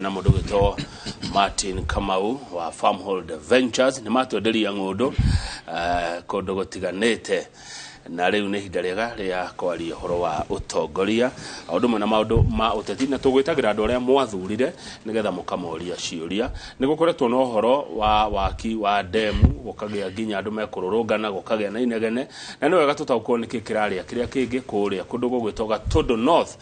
na mundu gito Martin Kamau wa Farmhold Ventures ni matwenderia ng'undu kundu gutiganite na riu ni hinda riega ria kwaria horo wa utongoria aundu mwe na maundu ma uteti na tugwitagira andu aria mwathurire nigetha mukamoria ciuria ni gukoretwo no horo wa waki wa demu gukagia nginya andu mekururungana gukagia na inegene na ni wega tutaukwo ni kikiraria kiria kingi kuria kundu gugwitoga Todo North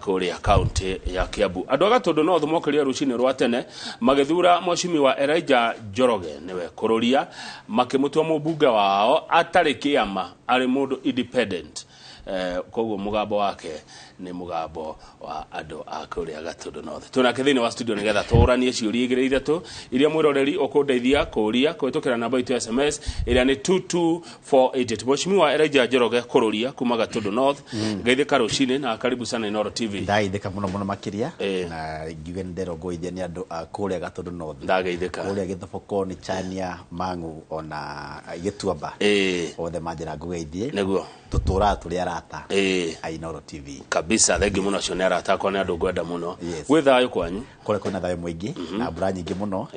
kuria county ya Kiambu andu Gatondo North mokeria rucini rwa tene magithura Mheshimiwa Elijah Njoroge niwe kururia makimutua mubunge wao atari kiama ari mundu independent koguo mugambo wake ni mugambo wa andu akuria Gatondo North tunake thini wa studio nigetha turanie ciuria igire ithatu iria mwiroreri ukundeithia kuria kwitukira namba itu SMS iria ni 22488 Mheshimiwa Elijah Njoroge kururia kuma Gatondo North ngeithika rucini na karibu sana Inoro TV ndaithika muno makiria na ngiuge ndero goithia ni andu akuria Gatondo North ndageithika kuria Githoboko ni Chania Mangu ona Gituamba othe manjira ngugeithie neguo tutura turi arata Inoro TV kabisa thengi muno cio ni arata kwa ni andu ngwenda muno gwi thayo kwanyu kore na thayo mwingi na mbura nyingi muno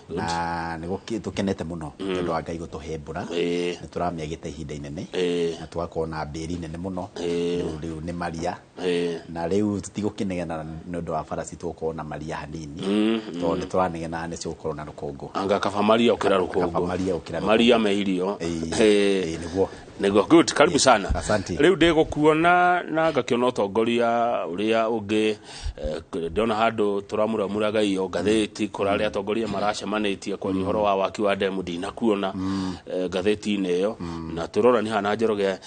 na ni tukenete muno tondu wa Ngai gutuhe mbura ni turamia gite ihinda inene na twakona mbiri nene muno riu ni maria na riu tutigukinegena nondu wa farasi tukona maria hanini tondu turanegena ni cio korona rukungu anga kaba maria ukira rukungu maria me irio niguo good karibu sana riu ndigukuona na ngakiona utongoria uria ungi ndona handu turamura gaio ngatheti kurari atongoria maracemanitie kwa horo wa waki wa demu dina kuona ngatheti neyo na turora ni hana Njoroge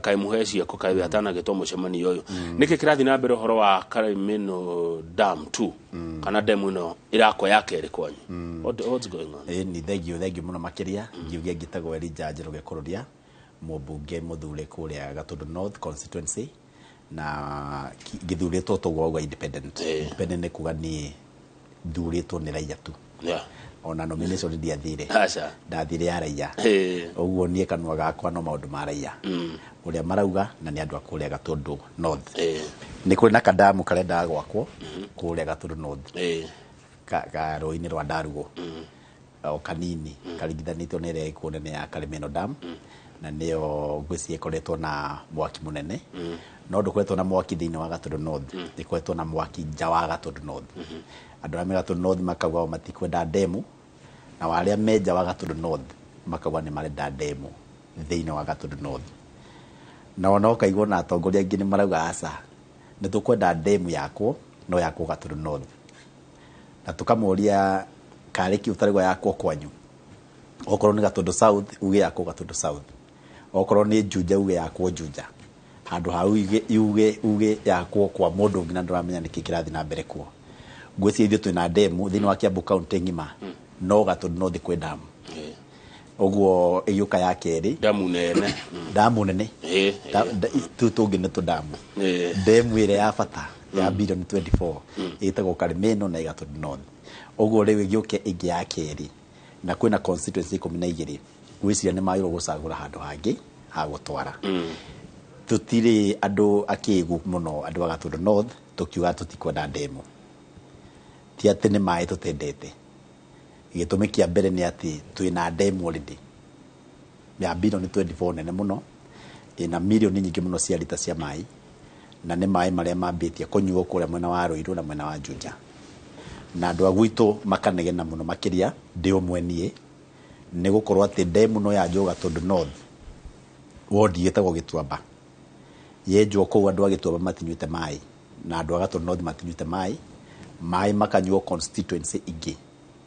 kai muheci ko kai atana gito mucemani uyu niki kirathi na mbere horo wa Karimeno Dam 2 kana demu no irako yake ri kwanyu what's going on ni thank you muno makiria ngiuge ngitagwo Elijah Njoroge kururia mubunge muthure kuria Gatondo North constituency na githuretwo tugwa independent independent kuga ni thuretwo ni raia tu ona nomination ndiathire ndathire ya raia uguo nie kanwa gakwa no maundu ma raia uria marauga na ni andu akuria Gatondo North ni kuri na kadamu karenda gwakwo kuria Gatondo North ka roini rwa Ndarugo o kanini karigithanitwo ni ire kunene ya Karimeno Dam na neo gwisi ikoretwo na mwaki munene no ndukoretwo na mwaki thiini wa Gatondo North ikoretwo na mwaki nja wa Gatondo North andu amwe Gatondo North makagwa matikwenda demu na wale meja wa Gatondo North makagwa ni marenda demu thiini wa Gatondo North na ona ukaigwa na atongoria angĩ ni marauga aca ni tukwenda demu yakwo no yakwo Gatondo North na tukamuria kariki utarigwa yakwo kwanyu okorwo ni Gatondo South uge yakwo Gatondo South okorwo ni Juja uge yakwo Juja handu ha uge yakwo kwa mundu ngina nduramenya niki kirathi na mbere kwa ngweci ithio twina demu thini wa Kiambu county ngima no Gatondo North kwe damu oguo iyuka ya keri damu nene tungi ne damu demu ire ya bata ya billion 24 itagwo Karimeno na Gatondo North oguo riu iyuke ingi ya keri na kwina constituency 12 gwiciria ni mayiro gucagura handu hangi ha gutwara tutire andu akigu muno andu wa Gatondo North tukiuga tutikwenda demo ti ati ni mai tutendete gitumi kia mbere ni ati twina demo already ya billion 24 nene muno ina milioni nyingi muno cia lita cia mai na ni mai maria mambitie kunyuo kuria mwena wa Ruiru na mwena wa Juja na andu agwitu makanegena muno makiria ndi umwenie ni gukorwo ati demu no ya Gatondo North wodi yetagwo Gituamba yenjwo ko andu Gituamba matinyuite mai na andu Gatondo North matinyuite mai makanyuo constituency ingi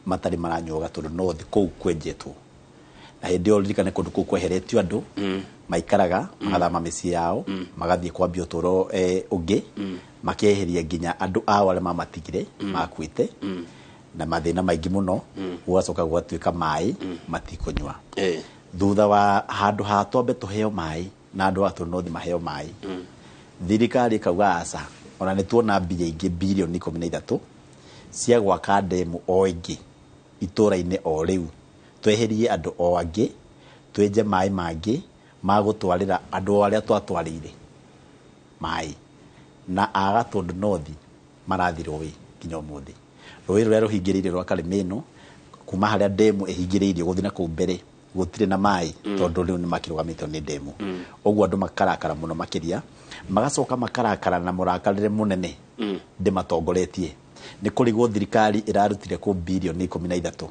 matari maranyuo Gatondo North kou kwenjetwo na hindi oririkane kundu kou kweheretio andu maikaraga magathama micii yao magathie kwambia uturo ungi makeheria nginya andu ao ale mamatigire makwite na mathina maingi muno ugacoka gwatuika mai matikunywa thutha wa handu ha tombe tuheo mai na andu Gatondo North maheo mai thirikari kauga aca ona ni tuona mbia ingi billion 13 cia gwaka demu o ingi itura-ini o riu tweherie andu o angi twenje mai mangi magutwarira andu aria twatwarire mai na Gatondo North marathirwo wi nginya umuthi rũĩ rũrĩa rũhingĩrĩirie rwa Karimeno kuma harĩa demu ĩhingĩrĩirio gũthiĩ na kũu mbere gũtirĩ na maĩ tondũ rĩu nĩ makĩrũgamĩtwo nĩ demu ũguo andũ makarakara mũno makĩria magacoka makarakara na mũrakarĩre mũnene ndĩmatongoretie nĩ kũrigwo thirikari ĩrarutire kũ bilioni 13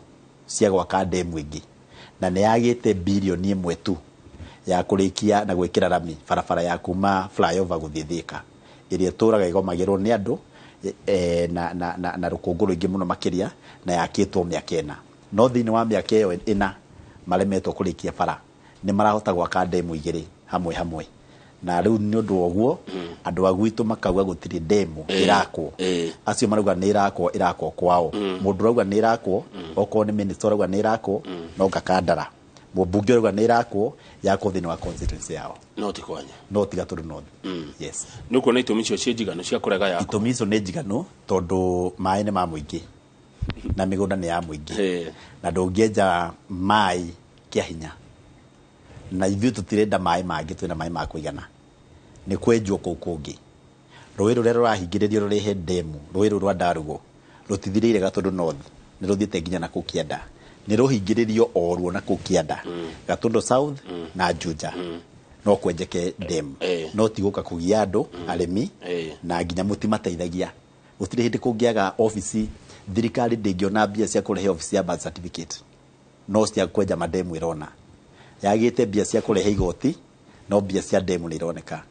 cia gwaka demu ĩngĩ na nĩ yagĩte bilioni 1 tu ya kũrĩkia na gwĩkĩra rami barabara ya flyover gũthiĩ Thika ĩrĩa tũraga igomagĩrwo nĩ andũ na rũkũngũ rũingĩ mũno makĩria na yakĩtwo mĩaka 4 no thĩinĩ wa mĩaka ĩyo 4 maremetwo kũrĩkia bara nĩ marahota gwaka demu igĩrĩ hamwe na rĩu nĩ ũndũ woguo andũ a gwitũ makauga gũtirĩ demu irakwo acio marauga nĩ irakwo kwao mũndũ rauga nĩ irakwo okorwo nĩ minister rauga nĩ irakwo no ngakandara mũmbunge rauga nĩ irakwo yakwo thĩinĩ wa constituency yao no ti kwanya no tiga tũrĩ north yes nĩ kuona itũmi icio ciĩ njiganu cia kũrega yako itũmi icio nĩ njiganu tondũ maĩ nĩ ma mũingĩ na mĩgũnda nĩ ya mũingĩ na ndũngĩenja maĩ kĩa hinya na ithuĩ tũtirenda maĩ mangĩ twĩna maĩ ma kũigana nĩ kwenjwo kũu kũngĩ rũĩ rũrĩa rũrahingĩrĩrio rũrehe demu rũĩ rũu rwa Ndarugo rũtithirĩire Gatũndũ North nĩ rũthiĩte nginya na kũu Kĩanda nĩ rũhingĩrĩrio o ruo na kũu Kĩanda Gatũndũ South na Juja no kwenjeke demu no tigũka kũgia andũ arĩmi na nginya mũtimateithagia gũtirĩ hĩndĩ kũngĩaga ofici thirikari ndĩngĩona mbia cia kũrehe ofici ya birth certificate no cia kwenja mademu ĩrona yagĩte mbia cia kũrehe igoti no mbia cia demu nĩ ironeka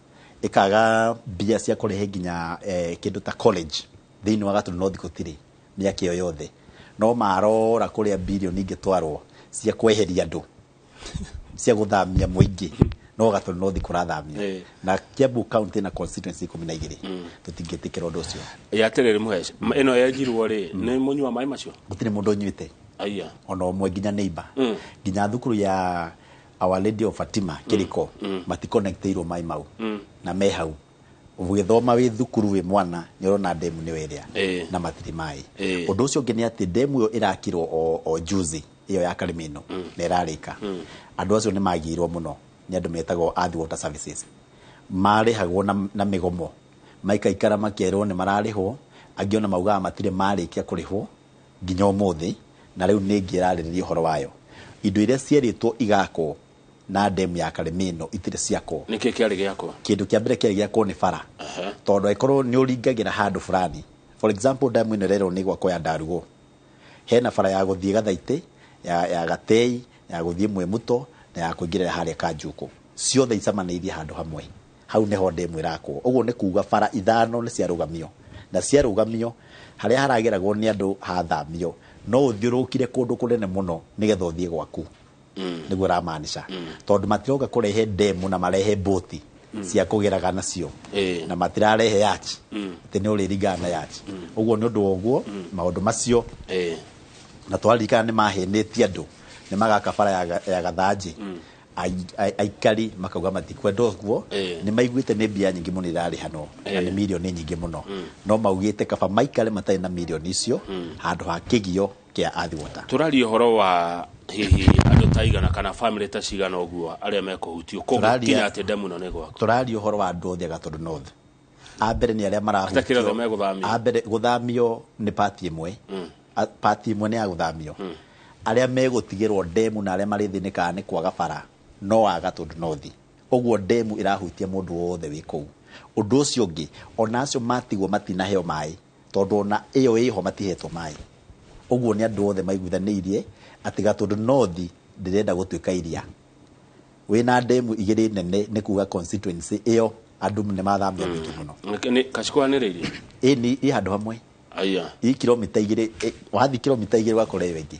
ikaga mbia cia kũrehe nginya kĩndũ ta college thĩinĩ wa Gatũndũ North gũtirĩ mĩaka ĩyo yothe no marora kũrĩa bilioni ingĩtwarwo cia kweheria andũ cia gũthamia mũingĩ no Gatũndũ North kũrathamio na Kiambu County na constituency 12 tũtingĩtĩkĩra ũndũ ũcio yaterere muhece ĩno yenjirwo rĩ nĩ mũnyua maĩ macio gũtirĩ mũndũ ũnyuĩte aya ona ũmwe nginya neighbor nginya thukuru ya Our Lady of Fatima Kĩriko maticonnectĩirwo maĩ mau na me hau ũgĩthoma wĩ thukuru wĩ mwana nĩ ũrona demu nĩ wĩrĩa na matirĩ maĩ ũndũ ũcio ũngĩ nĩ atĩ demu ĩyo ĩrakirwo o juzi ĩyo ya Karimeno na ĩrarĩka andũ acio nĩ magĩirwo mũno nĩ andũ metagwo Earth Water Services marĩhagwo na mĩgomo maikaikara makĩerwo nĩ mararĩhwo angĩ ona maugaga matirĩ marĩkia kũrĩhwo nginya ũmũthĩ na rĩu nĩ ngĩrarĩrĩria ũhoro wayo indo iria cierĩtwo igakwo na demu ya Karimeno itirĩ ciakwo nĩkĩ kĩarĩ gĩakwo kĩndũ kĩa mbere kĩarĩ gĩakwo nĩ bara tondũ aikorwo nĩ ũringagĩra handũ fulani for example demu ĩno rero nĩ gwakwo ya Ndarugo hena bara ya gũthiĩ Gathaitĩ ya Gatei ya gũthiĩ Mwĩmuto na ya kũingĩrĩra harĩa Kanjuku ciothe icamanĩirie handũ hamwe hau neho demu ĩrakwo ũguo nĩ kuga bara 5 nĩ ciarũgamio na ciarũgamio harĩa harageragwo nĩ andũ hathamio no ũthiũrũkire kũndũ kũnene mũno nĩgetha ũthiĩ gwaku nĩguo ramaanisha tondũ matiroka kũrehe demu na marehe boti cia kũgeraga nacio na matirarehe yacht atĩ nĩ ũrĩringaga na yacht ũguo nĩ ũndũ woguo maũndũ macio na twarikana nĩ mahenĩtie andũ nĩ magaka bara ya Gathanji aikari makauga matikwenda ũguo nĩ maiguĩte nĩ mbia nyingĩ mũno irarĩhanwo na nĩ milioni nyingĩ mũno no maugĩte kaba maikare matarĩ na milioni icio handũ ha kĩgio kĩa Earth Water tũraria ũhoro wa hihi andũ taigana kana family ta cigana ũguo arĩa mekũhutio kinya atĩ demu ĩno nĩ gwakwo tũraria ũhoro wa andũ othe Gatũndũ North ambere nĩ arĩa marahutio ambere gũthamio nĩ party ĩmwe party ĩmwe nĩ ya gũthamio arĩa megũtigĩrwo demu na arĩa marĩthĩnĩkaga nĩ kwaga bara no wa Gatũndũ North ũguo demu ĩrahutia mũndũ wothe wĩ kũu ũndũ ũcio ũngĩ ona acio matigwo matinaheo maĩ tondũ ona ĩyo ĩho matihetwo maĩ ũguo nĩ andũ othe maiguithanĩirie atĩ Gatũndũ North ndĩrenda gũtuĩka iria wĩna demu igĩrĩ nene nĩ kuga constituency ĩyo andũ nĩ mathamia mũingĩ mũno kacikwanĩrĩirie ĩ handũ hamwe aya kilomita 2 wathi kilomita 2 wakorewe ingĩ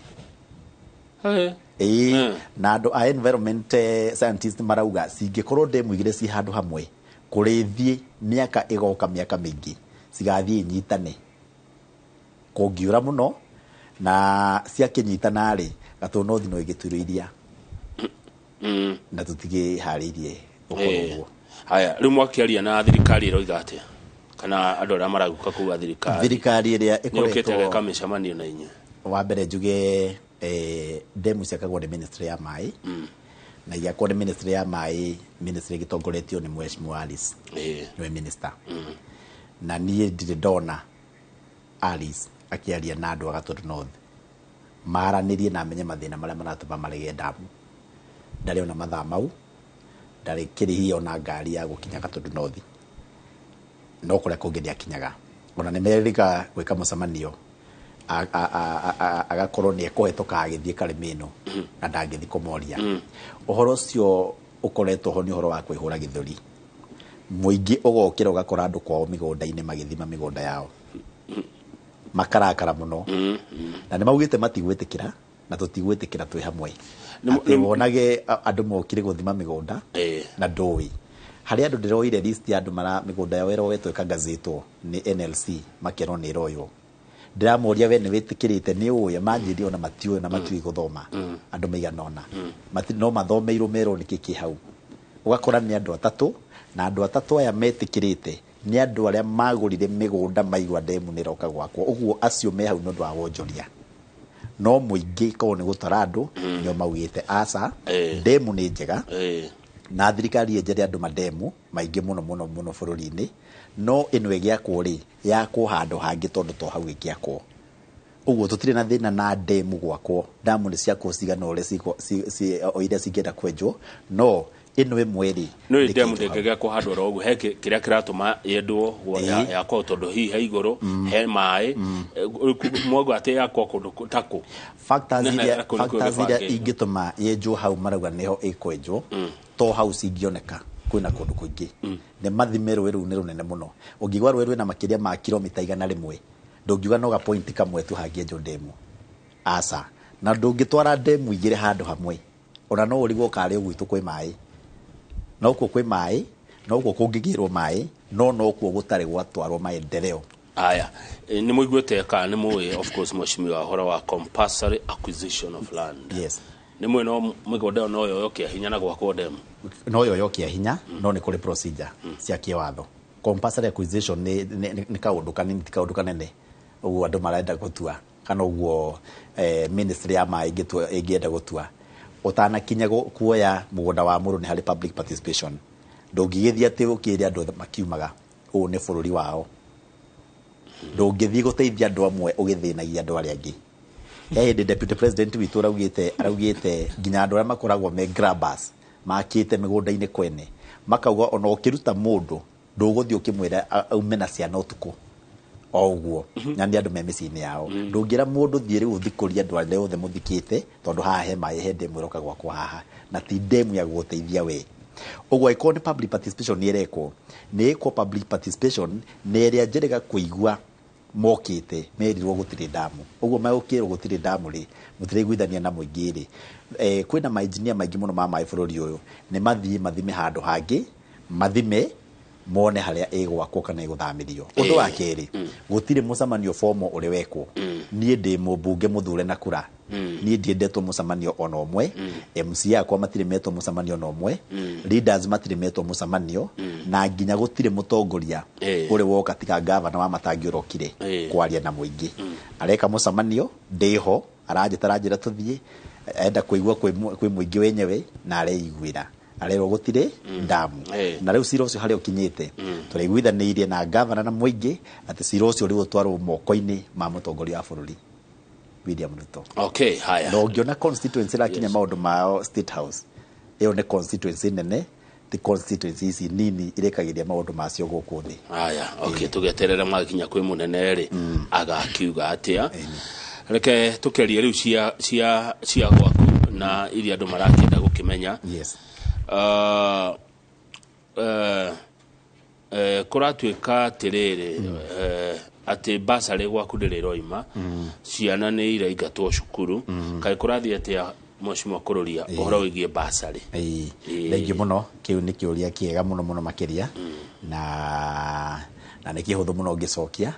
na andũ a environment scientist marauga cingĩkorwo demu igĩrĩ ci handũ hamwe kũrĩthiĩ mĩaka ĩgoka mĩaka mĩingĩ cigathiĩ nyitane kũngiura mũno na ciakĩnyitana rĩ Gatũndũ North no igĩtuĩrwo iria na tũtigĩharĩirie ũguo haya rĩu mwakiaria na thirikari ĩroiga atĩa kana andũ arĩa maraguka kuga thirikari ĩrĩa ĩkoretwo kamĩcemanio na inyuĩ wa mbere njuge demu ciakagwo nĩ ministry ya maĩ na igakwo nĩ ministry ya maĩ ministry ĩgĩtongoretio nĩ Mheshimiwa Alice niwe minister na niĩ ndirĩ ndona Alice akiaria na andu a Gatundu North maranirie na amenye mathina maria maratuma marege damu ndari ona mathaa mau ndari kirihi ona ngari ya gukinya Gatundu North no kuria kungi ndiakinyaga ona nimerika gwika mucemanio agakorwo ni ekohetoka agithie Karimino na ndangithi kumoria uhoro ucio ukoretwo ho ni uhoro wa kwihura githuri muingi ugokira ugakora andu kwao migunda-ini magithima migunda yao makarakara muno na nimaugite matigwitikira na tutigwitikira twi hamwe ati wonage andu mokire guthima migunda na ndui hari andu ndiroire list ya andu mara migunda yao erowetwo ikangazitwo ni NLC makero ni royo ndiramoria we ni witikirite ni uya manjiri ona matiuwe na matiuwe guthoma andu maiganona no mathomeirwo mero nikiki hau ugakora ni andu atatu na andu atatu aya metikirite ni andu aria magurire migunda maigwa demu ni roka gwakwo uguo acio me hau nondu wa wonjoria no muingi ko ni gutara andu nyo maugite aca demu ni njega na thirikari yenjere andu mademu maingi muno bururi-ini no ino egiakwo ri yakwo handu hangi tondu to hau egiakwo uguo tutire na thina na demu gwakwo damu ni ciakwo cigana ore oire cingenda kwenjwo no ino imwe ri no demu ndegegakwo handu ro uguo he kiria kiratuma yendwo yakwo tondu hi ha iguru he mai mwogo ate yakwo kundu tako factors iria ingituma yenjwo hau marauga niho ikwenjwo to hau cingioneka kwina kundu kuingi ne mathimero riu ni runene muno ungigwa rweru na makiria ma kilomita 100 ndungiuga no ga point kamwe tu hangienjo demu aca na ndungitwara demu igire handu hamwe ona no urigwo kari ugwitu kwi mai no kuo kwi mai no kuo kungigirwo mai no kuo gutari gwatwarwo maendeleo aya ni muigwete ka ni muwe of course mheshimiwa hora wa compulsory acquisition of land yes ni mwe no mwigoda no yo yokia hinya na gwakwo demu no yo yokia hinya no ni kuri procedure cia kiwatho compulsory acquisition ni kaundu kanini ti kaundu kanene uguo andu marenda gutua kana uguo ministry ya mai ingienda gutua utanakinya kuoya mugunda wa muru ni hari public participation ndungigithia ati ukiri andu makiumaga u ni bururi wao ndungithii guteithia andu amwe ugithinagia andu aria angi the deputy president witu araugite nginya andu aria makoragwo me grabbers makite migunda-ini kwene makauga ona ukiruta mundu nduguthii ukimwira aume na ciana utuku oguo nyandi andu me micini yao ndungira mundu thie riu thikuria andu aria othe muthikite tondu haha he mai hende mwiroka gwakwa haha na ti demu ya guteithia we uguo iko ni public participation ni ereko ni iko public participation ni eria njerega kuigua mokite merirwo gutire damu uguo magukirwo gutire damu ri mutire gwithania na muingi ri kwina ma engineer maingi muno ma mai bururi uyu ni mathime handu hangi mathime mone haria igwakwo kana iguthamirio undu wa keri gutire mucemanio fomo uri wekwo nie ndi mubunge muthure na kura nie ndiendetwo mucemanio ona omwe MC akwa matire metwo mucemanio ona omwe leaders matire metwo mucemanio na nginya gutire mutongoria uri woka tika governor wa Matangi urokire kwaria na muingi areka mucemanio ndiho aranjira tuthie enda kuigwa kwi muingi wenyewe na areiguira arero gutire damu na riu cira ucio hari ukinyite turaiguithaniirie na governor na muingi ati cira ucio riu twarwo moko-ini ma mutongoria wa bururi William Ruto. Okay, haya no ngiona constituency la kinya maundu mao state house iyo ne constituency nene ti constituency ici nini irekagiria maundu macio guku thi haya okay tugeterera mwakinya kwi munene ri agakiuga atia reke tukerie riu cia gwaku na iria andu marakenda gukimenya yes kuratuika tiriri ati basari gwaku ndiriroima ciana ni iraingatwo cukuru kai kurathie atia mheshimiwa kururia uhoro wigie basari thengi muno kiu ni kiuria kiega muno makiria na nikihuthu muno ngicokia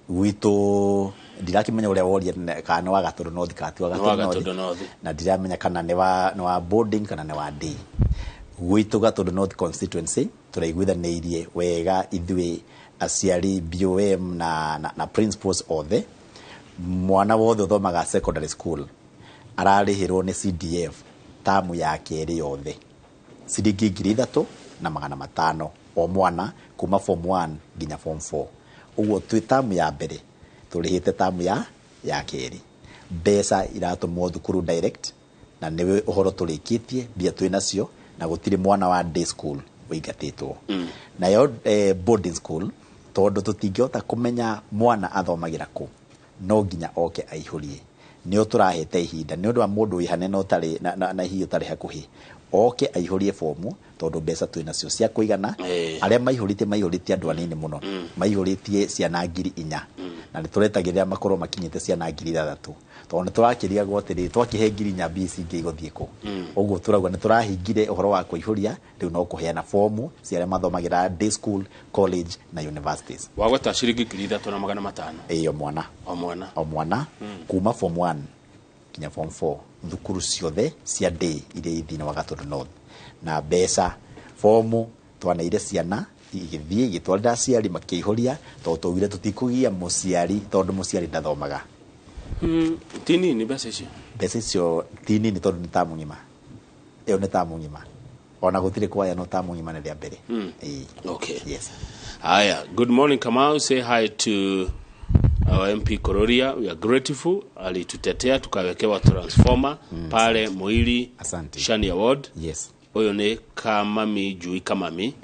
gwitu ndirakimenya uria woria kana wa Gatundu North kati wa Gatundu North na ndiramenya kana ni wa boarding kana ni wa day gwitu Gatundu North constituency turaiguithaniirie wega ithui aciari BOM na principals othe mwana wothe uthomaga secondary school ararihirwo ni CDF tamu ya keri yothe ciringi 3,500 o mwana kuma form 1 nginya form 4 uguo twi tamu ya mbere tulihite tamu ya keri besa iratumwo thukuru direct na niwe uhoro tulikitie bia twinacio na gutire mwana wa day school wigatitwo na yo boarding school tondu tutingihota kumenya mwana athomagira ku no nginya oke aihurie nio turahete ihinda ni undu wa mundu ihane no tari na hiyo tari hakuhi oke aihurie fomu tondu mbeca twinacio cia kuigana aria maihuritie andu anini muno maihuritie ciana 4,000 na ni turetagirira makorwo makinyite ciana 3,000 tondu turakiria gwotiri twakihe 4,000 BC ngiguthie ku uguo turagwa ni turahingire uhoro wa kuihuria riu no kuheana fomu cia aria mathomagira day school college na universities wagota ciringi 3,500 iyo mwana o mwana kuma form 1 kinya form 4 thukuru ciothe cia day iria ithina wa Gatundu North na mbeca fomu twanaire ciana igithie gitwarira aciari makiihuria tondu tugire tutikugia muciari tondu muciari ndathomaga tini ni mbeca icio tini ni tondu ni tamu ngima iyo ni tamu ngima ona gutire kwaya no tamu ngima ni ya mbere okay yes haya good morning Kamau say hi to our MP Kororia. We are grateful alitutetea tukawekewa transformer pale Muiri Shani Award. Yes. Oyo ne kamami jui kamami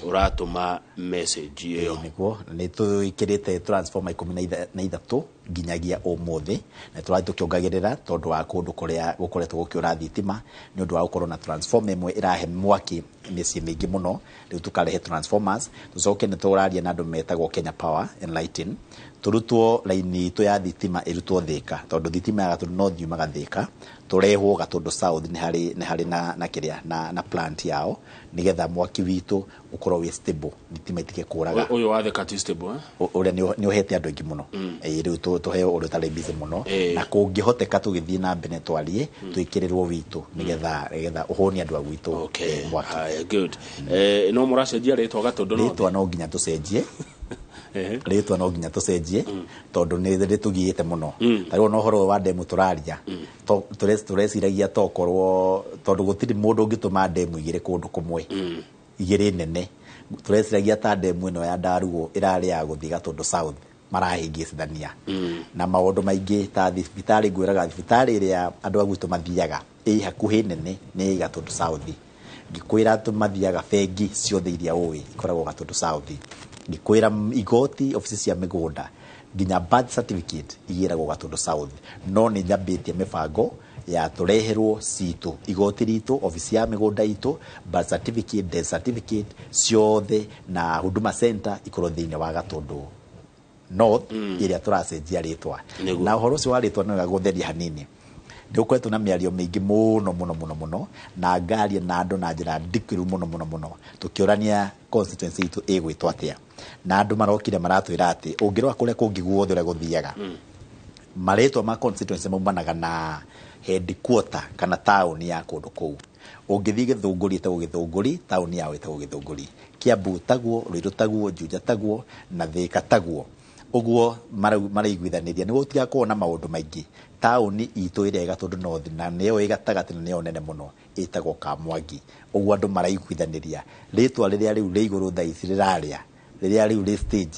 uratuma message iyo niko ni tuikirite transformer 13 nginyagia umuthi na turati tukiongagirira tondu wa kundu kuria gukoretwo gukiura thitima ni undu wa gukorwo na transformer imwe irahe mwaki micii mingi muno riu tukarehe transformers tucoke ni turaria na andu metagwo Kenya Power Enlighten turutwo laini itu ya thitima irutwo Thika tondu thitima ya Gatundu North yumaga Thika turehwo Gatundu South ni hari na kiria na plant yao nigetha mwaki witu ukorwo wi stable thitima itike kuraga uyu wa Thika ti stable uria ni uhete andu ingi muno riu tuheo uri tari busy muno na kungihoteka tugithii na mbere twarie twikirirwo witu nigetha uhoni andu agwitu okay good no muracenjia ritwa Gatundu North ritwa no nginya tucenjie ritwa no nginya tucenjie tondu ni ritugiite muno tariwo no horo wa demu turaria tureciragia tokorwo tondu gutiri mundu ungituma demu igire kundu kumwe igire nene tureciragia ta demu ino ya Ndarugo irari ya guthi Gatundu South marahingicithania na maundu maingi ta thibitari ngwiraga thibitari iria andu agwitu mathiaga hakuhi nene ni Gatundu South ngikwira tumathiaga bengi ciothe iria uwi ikoragwo Gatundu South ngikwira igoti ofisi cia migunda nginya birth certificate igiragwo Gatundu South no ni nyambitie mibango ya tureherwo situ igoti ritu ofisi ya migunda itu birth certificate death certificate ciothe na huduma center ikorwo thiine wa Gatundu North iria turacenjia ritwa na uhoro ucio wa ritwa no gagutheria hanini ndukwetu na miario mingi muno na ngaria na andu na njira ndikiru muno tukiorania constituency itu igwitwa atia na andu marokire maratwira ati ungirwa kuria kungi guothe ure guthiaga maretwa ma constituency maumanaga na headquarter kana town ya kundu kuu ungithii Githunguri ta Githunguri town ya wetagwo Githunguri Kiambu tagwo Ruiru tagwo Juja tagwo na Thika tagwo uguo maraiguithaniria ni gutiga kuona maundu maingi tauni itu ire Gatundu North na niyo igatagati na niyo nene muno itagwo Kamwangi uguo andu maraiguithaniria ritwa riria riu ri iguru thaisi riraria riria riu ri stage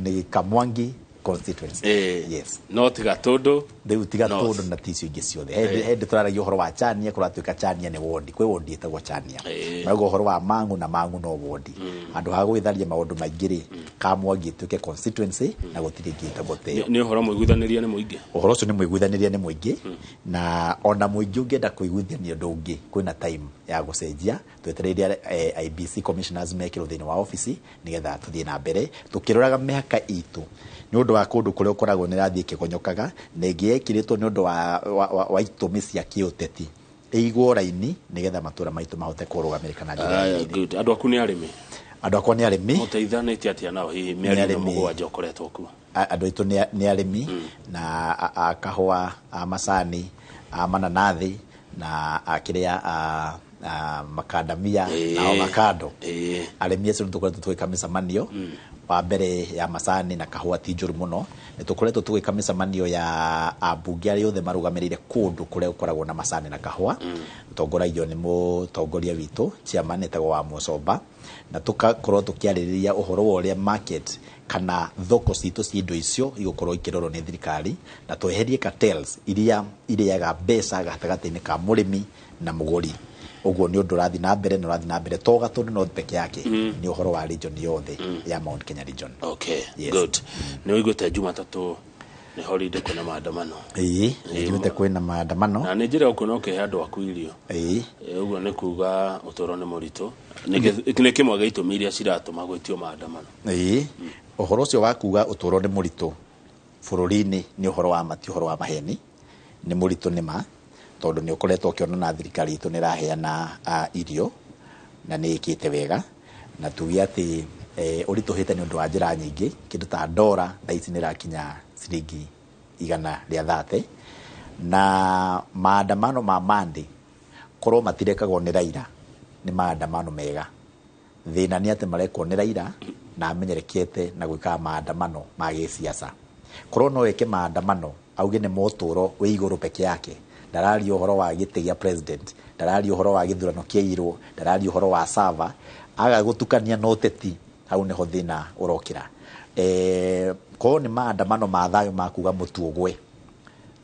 ni Kamwangi constituency yes not Gatundu riu ti Gatundu na ticio ingi ciothe hende turaragia uhoro wa Chania kuratuika Chania ni wodi kwi wodi itagwo Chania mago uhoro wa Mangu na Mangu no wodi andu ha gwitharia maundu maingiri Kamwangi tuike constituency na gutiri ngitagwo te ni uhoro mwiguithaniria ni muingi uhoro ucio ni mwiguithaniria ni muingi na ona muingi ungienda kuiguithania ndu ungi kwina time ya gucenjia twetereiria IBC commissioners mekirwo thiini wa office nigetha tuthie na mbere tukiroraga mihaka itu ni undu wa kundu kuria ukoragwo ni rathie kigonyokaga na ngiyekiritwo ni undu wa itumi cia kiuteti igwo raini nigetha matura maitu mahote kurugamirika na njira good andu aku ni arimi andu akwa ni arimi muteithanĩtie atia nao hihi mĩario mũgwanja ũkoretwo kuo andu aitu ni arimi na akahwa macani mananathi na akiria makadamia na avocado arimi acio tukoretwo twika micemanio wa mbere ya macani na kahua ti njũru mũno nĩ tũkoretwo tũgĩka mĩcemanio ya ambunge arĩa othe marũgamĩrĩire kũndũ kũrĩa gũkoragwo na macani na kahua tongoragio nĩ mũtongoria witũ chairman etagwo wa Mũcomba na tũgakorwo tũkĩarĩrĩria ũhoro wa ũrĩa market kana thoko citũ cia indo icio igũkorwo ikĩrorwo nĩ thirikari na tweherie cartels iria irĩaga mbeca gatagatĩ-inĩ ka mũrĩmi na mũgũri. Ũguo nĩ ũndũ ũrathiĩ na mbere na ũrathiĩ na mbere to Gatũndũ North peke yake nĩ ũhoro wa region yothe ya Mount Kenya region. Okay, yes. Good. Nĩ ũiguĩte Jumatatũ nĩ holiday kwĩna maandamano. Nĩnjiguĩte kwĩna maandamano. Na nĩ njĩra ũkuona ũkĩhe andũ aku irio. Ũguo nĩ kuga ũtũũro nĩ mũritũ. Nĩ kĩmwe gĩa itũmi iria ciratũma gwĩtio maandamano. Ũhoro ũcio wa kuga ũtũũro nĩ mũritũ bũrũri-inĩ nĩ ũhoro wa mati, ũhoro wa maheni. Nĩ mũritũ nĩ ma tondũ nĩ ũkoretwo ũkĩona thirikari itũ nĩ ĩraheana irio na nĩ ĩkĩte wega na tuge atĩ ũritũhĩte nĩ ũndũ wa njĩra nyingĩ kĩndũ ta ndora thaa ici nĩ ĩrakinya ciringi 130 na maandamano ma Monday korwo matirekagwo nĩ Raila nĩ maandamano mega. Thĩna nĩ atĩ marekwo nĩ Raila na amenyerekete na gwĩka maandamano ma gĩsiasa. Korwo no eke maandamano auge nĩ mũtũũro wĩ igũrũ peke yake, ndararia ũhoro wa gĩtĩ gĩa president, ndararia ũhoro wa gĩthurano kĩairwo, ndararia ũhoro wa server, aga gũtukania na ũteti, hau nĩho thĩna ũrokĩra. Korwo nĩ maandamano ma thayũ ma kuga mũtu ũgwe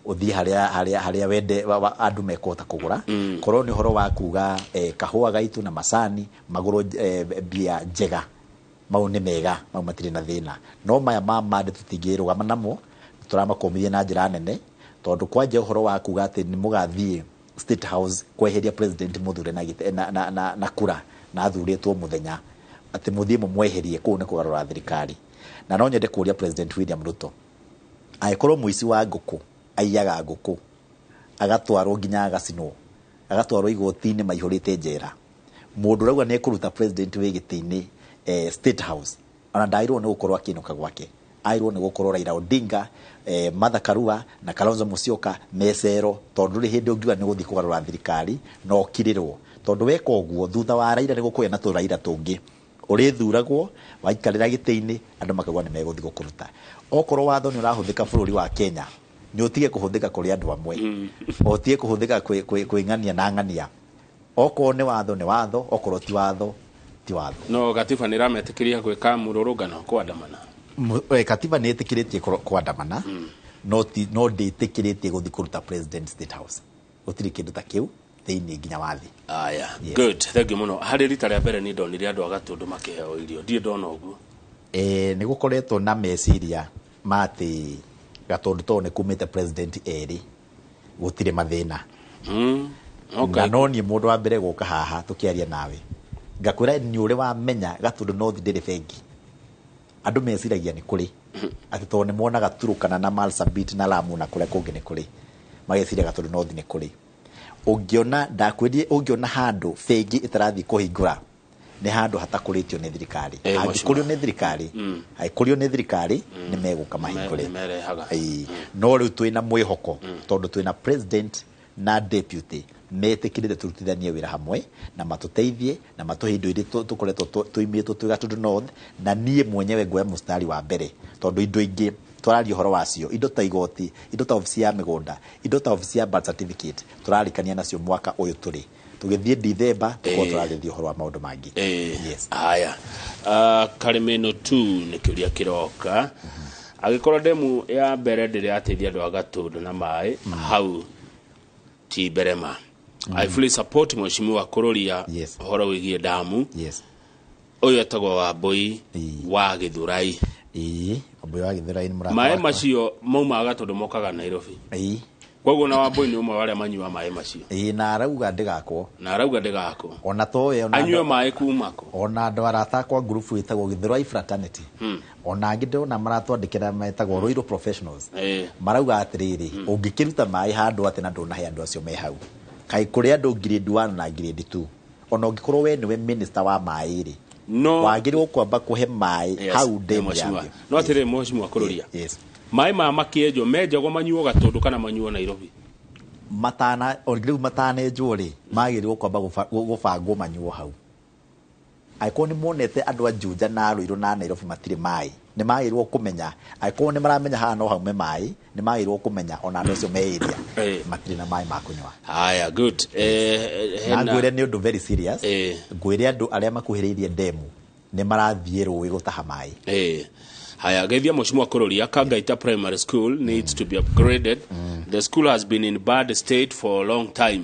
ũthiĩ harĩa wende andũ mekũhota kũgũra. Korwo nĩ ũhoro wa kuga kahũa gaitũ na macani magũrũ mbia njega, mau nĩ mega, mau matirĩ na thĩna. No maya ma Monday tũtingĩrũgama namo, tũramakũmithia na njĩra nene tondũ kwanja ũhoro wa kuga atĩ nĩ mũgathiĩ State House kweheria president mũthure na kura na athurĩtwo mũthenya atĩ mũthiĩ mũmweherie kũu nĩ kũgarũra thirikari. Na no nyende kũria President William Ruto angĩkorwo mũici wa ngũkũ aiyaga ngũkũ agatwarwo nginya agacinwo agatwarwo igoti-inĩ maihũrĩte njera, mũndũ rauga nĩ kũruta president wĩ gĩtĩ-inĩ State House ona ndairwo nĩ gũkorwo akĩinũka gwake, airwo nĩ gũkorwo Raila Odinga, Martha Karua na Kalonzo Musyoka mesero tondũ rĩ hĩndĩ ũngiuga nĩ gũthiĩ kũgarũra thirikari no kirĩrwo tondũ weka ũguo thutha wa Raila nĩ gũkũgĩa na tũraira tũngĩ ũrĩthuragwo waikarĩra gĩtĩ-inĩ andũ makauga nĩ megũthiĩ gũkũruta. Okorwo watho nĩ ũrahũthĩka bũrũri wa Kenya nĩ ũtige kũhũthĩka kũrĩ andũ amwe, ũtige kũhũthĩka kwĩng'ania na ng'ania. Okorwo nĩ watho nĩ watho, okorwo ti watho ti watho. No gatiba nĩ ĩrametĩkĩria gwĩka mũrũrũngano kwandamana. Katiba nĩ ĩtĩkĩrĩtie kwandamana no ndĩtĩkĩrĩtie gũthiĩ kũruta president State House. Gũtirĩ kĩndũ ta kĩu thĩinĩ nginya wathi. Aya, good. Thank you mũno. Harĩ rita rĩa mbere nĩ ndonire andũ a Gatũndũ makĩheo irio. Ndirĩ ndona ũguo. Nĩ gũkoretwo na meciria ma atĩ Gatũndũ to nĩ kumĩte president erĩ gũtirĩ mathĩna. Na no niĩ mũndũ wa mbere gũka haha tũkĩaria nawe ngakwĩra nĩ ũrĩ wamenya Gatũndũ North ndĩrĩ bengi. Andũ meciragia nĩ kũrĩ atĩ to nĩ monaga Turkana na Marsabit na Lamu na kũrĩa kũngĩ nĩ kũrĩ, mageciria Gatũndũ North nĩ kũrĩ. Ũngĩona ndakwĩrĩe ũngĩona handũ bengi ĩtarathiĩ kũhingũra nĩ handũ hatakũrĩtio nĩ thirikari. Angĩkũrio nĩ thirikari angĩkũrio nĩ thirikari nĩ megũka mahingũre. No rĩu twĩna mwĩhoko tondũ twĩna president na deputy metĩkĩrĩte turutithanie wĩra hamwe na matũteithie na matũhe indo iria tũkoretwo tũimĩtwo twĩ Gatũndũ North, na niĩ mwenyewe ngoya mũstari wa mbere tondũ indo ingĩ tũraria ũhoro wacio, indo ta igoti, indo ta ofici ya mĩgũnda, indo ta ofici ya birth certificate tũrarikania nacio mwaka ũyũ tũrĩ tũgĩthiĩ December tũkorwo tũrarĩthia ũhoro wa maũndũ mangĩ. Yes. Haya, Karimeno tu nĩ kĩũria kĩroka agĩkorwo ndemu ya mbere ndĩrĩ ateithia andũ a Gatũndũ na maĩ hau ti Berema. I fully support mheshimiwa Kuroria ũhoro wĩgiĩ damu. Ũyũ etagwo Wambui wa Gĩthũrai. Wambui wa Gĩthũrai nĩ mũrata maĩ macio mauma Gatũndũ mokaga Nairobi. Koguo na Wambui nĩ ũmwe warĩa manyua maĩ macio. Na arauga ndĩgakwo ona towe ona anyue maĩ kumako ona andũ arata kwa group ĩtagwo Gĩthũrai fraternity ona angĩ ndona maratwandĩkĩra metagwo Royal Professionals marauga atĩrĩrĩ ũngĩkĩruta maĩ handũ atĩ na ndũnahe andũ acio me hau kai kũrĩ andũ grade 1 na grade 2 ona ũngĩkorwo we nĩwe minister wa maĩ rĩ no wagĩrĩirwo kwamba kũhe maĩ hau ndemu yake. No atĩrĩrĩ mheshimiwa Kuroria maĩ ma makĩenjwo menjagwo manyuo Gatũndũ kana manyuo Nairobi? Matana ongiru matanenjwo rĩ magĩrĩirwo kwamba gũbangwo manyuo hau aiko ni monete andu Juja na Ruiru na Nairobi matire mai ni mairwo kumenya aiko ni maramenya hano haume mai ni mairwo kumenya ona andu cio meiria matire na mai makunywa. Haya, good. Na ngwire ni undu very serious. Ngwire andu aria makuhiriirie demu ni marathie ruwi gutaha mai. Haya, Geithia Mheshimiwa Kuroria, Kagaita Primary School needs to be upgraded. The school has been in bad state for a long time.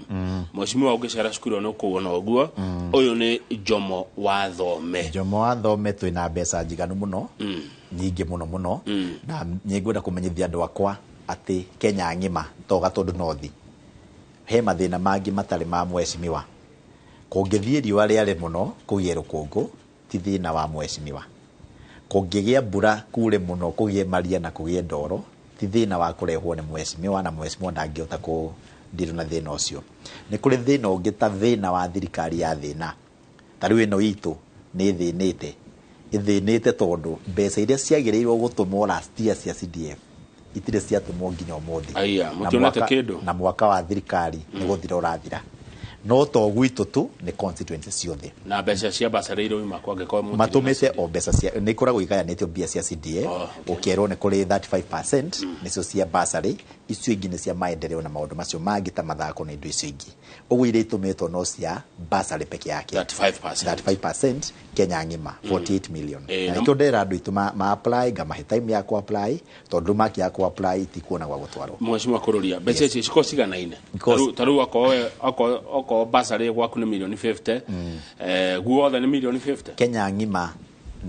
Mheshimiwa ugicera cukuru no kuona oguo. Uyu ni Jomo wa Thome. Jomo wa Thome twina mbeca njiganu muno. Nyingi muno na nyingwenda kumenyithia andu akwa ati Kenya ngima to Gatundu North he mathina mangi matari ma mweshimiwa kungithie riwa riare muno kugie rukungu ti thina wa mweshimiwa kungigia mbura kure muno kugie maria na kugie ndoro ti thina wa kurehwo ni mweshimiwa na mweshimiwa ndangihota ku ndiru na thina ucio ni kuri thina ungi ta thina wa thirikari ya thina tariu ino itu ni thinite ithinite tondu mbeca iria ciagirirwo gutumwo last year cia CDF itire ciatumwo nginya umuthi aya mutionete kindu na mwaka wa thirikari ni guthira urathira no to gwitu tu ni constituency ciothe na mbeca cia basareiro ima kwage kwa muthi matumite o mbeca cia ni kuragwo igayanitio mbia cia CDF ukero ni kuri 35% nicio cia basari icio ingine cia maendeleo na maundu macio mangi ta mathako na indo icio ingi ugu ire itumitwo no cia basari peke yake 35% Kenya ngima 48 million na kio ndera andu itu ma apply gama time ya ku apply tondu maki ya ku apply tikuona gwa gutwaro Mheshimiwa Kuroria mbeca ici ciko ciganaine taru ako basari gwaku ni milioni 50 guothe ni milioni 50 Kenya ngima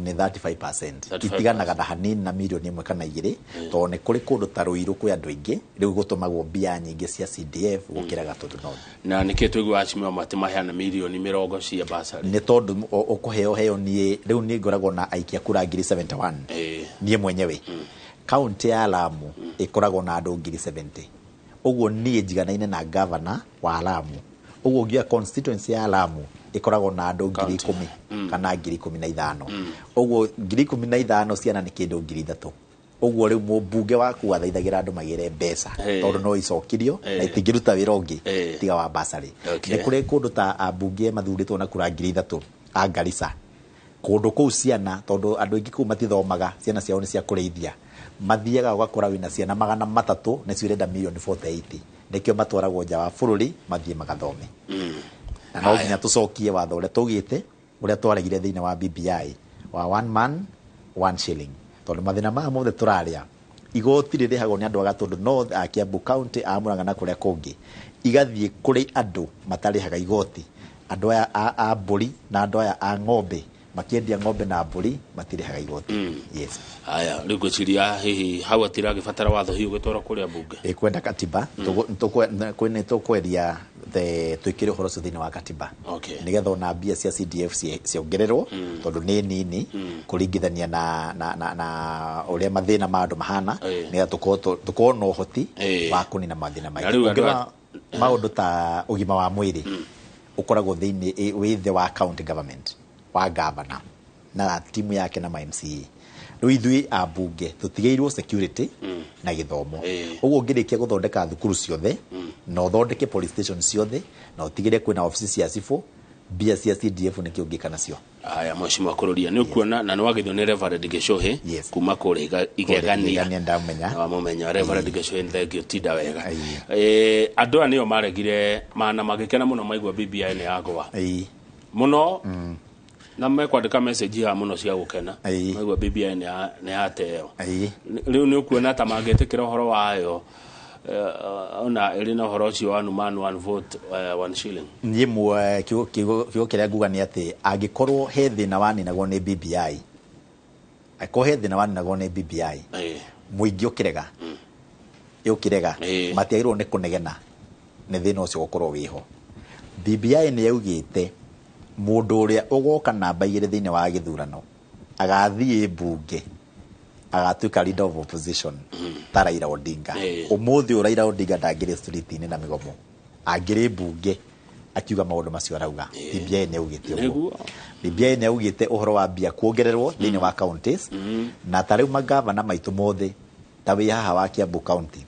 ni 35% itiganaga na hanini na milioni 1 kana 2 to ne kuri kundu ta Ruiru kwa andu ingi riu gutumagwo mbia nyingi cia CDF gukira Gatundu North na nikitwe gwachimwa matima heana milioni 20 cia basari ni tondu ukuheo nie riu ni ngoragwo na aikia kura 71 nie mwenyewe county ya Lamu ikoragwo na andu 70 uguo nie njiganaine na governor wa Lamu uguo ngia constituency ya Lamu ikoragwo na andu 10,000 kana 15,000 uguo 15,000 ciana ni kindu 3,000 uguo riu mbunge waku athaithagira andu magire mbeca tondu no icokirio na itingiruta wira ungi tiga wa basari ni kuri kundu ta ambunge mathuritwo na kura 3,000 a Garissa kundu kuu ciana tondu andu ingi kuu matithomaga ciana ciao ni cia kureithia mathiaga gwakora wina ciana 300 ni cirenda million 48 nikio matwaragwo nja wa bururi mathie magathome na no nginya tucokie watho uria tugite uria twaregire thiine wa BBI wa one man one shilling tondu mathina ma mothe turaria igoti ririhagwo ni andu a Gatundu North a Kiambu County a Murang'a na kuria kungi igathie kuri andu matarihaga igoti andu a mburi na andu a ng'ombe makiendia ng'ombe na mburi matirihaga igoti yes haya rigo ciria hihi hawa tiragibatara watho hiyo gitwara kuria bunge kwenda katiba kwene tukweria twikire horo thini wa katiba nigetha na mbia cia CDF ciongererwo tondu ni nini kuringithania na uria mathina ma andu mahana nigetha tukorwo no hoti wa kunina mathina maingi maundu ta ugima wa mwiri ukoragwo thiini withe wa county government wa governor na timu yake na MCA riu ithui ambunge tutigeirwo security na githomo uguo ngirikia guthondeka thukuru ciothe na uthondeke police station ciothe na utigire kwina ofisi cia cifo bia cia CDF ni kiungika nacio aya Mheshimiwa Kuroria ni ukuona na nwagithio ni Reverend Gichohi kuma kuri igegania ndamenya na mumenya Reverend Gichohi thengio tida wega andu anio maregire mana magikena muno maigwa BBI ni yagwa muno na mekwandika message ya muno cia gukena maigwa BBI ni ateo riu ni ukuona ta mangetikira horo wayo ona elina horo cio one man one vote one shilling nyimwe kigo kiria nguga ni ati angikorwo he thina waninagwo ni BBI ako he thina waninagwo ni BBI muingi ukirega yukirega matiairwo ni kunegena ni thina ucio gukorwo wiho BBI ni yaugite mundu uria ugoka namba igire thiine wa githurano agathie bunge agatuika leader of opposition ta Raila Odinga umuthi Raila Odinga ndangire street ni na migomo angire bunge akiuga maundu macio arauga BBI ni ugite uguo BBI ni ugite uhoro wa bia kuongererwo thiine wa counties na tariu magavana maitu mothe ta wi haha wa Kiambu County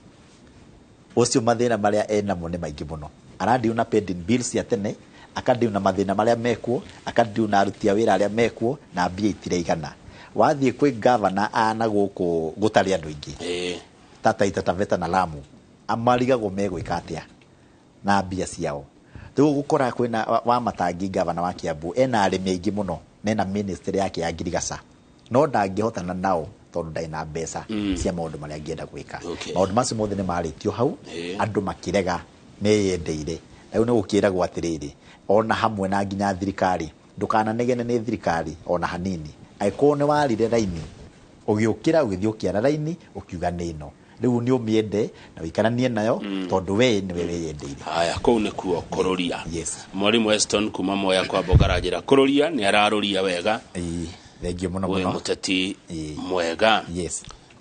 ucio mathina maria ena mo ni maingi muno arandi una pending bills ya tene akadeal na mathina maria mekuo, akadeal na aruti a wira aria mekuo na mbia itireigana. Wathie kwi governor ana guku gutari andu ingi Taita Taveta na Lamu amarigagwo megwika atia na mbia ciao. Riu gukora kwina wa Matangi governor wa Kiambu ena arimi aingi muno mena ministry yake ya ngirigaca, no ndangihotana nao tondu ndai na mbeca cia maundu maria angienda gwika. Maundu macio mothe ni maritio hau, andu makirega meyendeire. Riu ni gukiragwo atiriri, ona hamwe na nginya thirikari ndukananegene ni thirikari ona hanini. Aiko ni warire raini ugiukira ugithiukia raini ukiuga nino, riu ni umiende na wikaranie nayo tondu we ni we weyendeire. Haya, kou ni kuo kururia. Mwalimu Weston kuma Moya kwa Bogarajira kururia ni araruria wega. Thank you muno muno. We muteti mwega.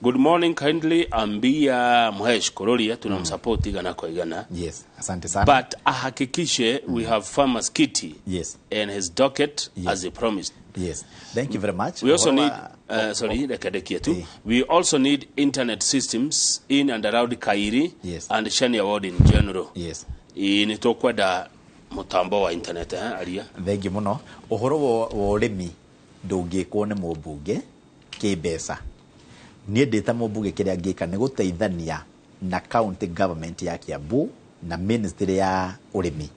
Good morning, kindly ambia Mhesh kururia tunamsupport igana kwa igana. Asante sana. But ahakikishe we have Farmers Kitty and his docket as he promised. Thank you very much. We also need we also need internet systems in and around Kairi and Shania Ward in general. Ni tokwenda mutambo wa internet aria. Thank you muno. Uhoro wa urimi ndungikwo ni mubunge kibesa. Nie ndita mubunge kiria ngika ni guteithania na county government ya Kiambu na ministry ya urimi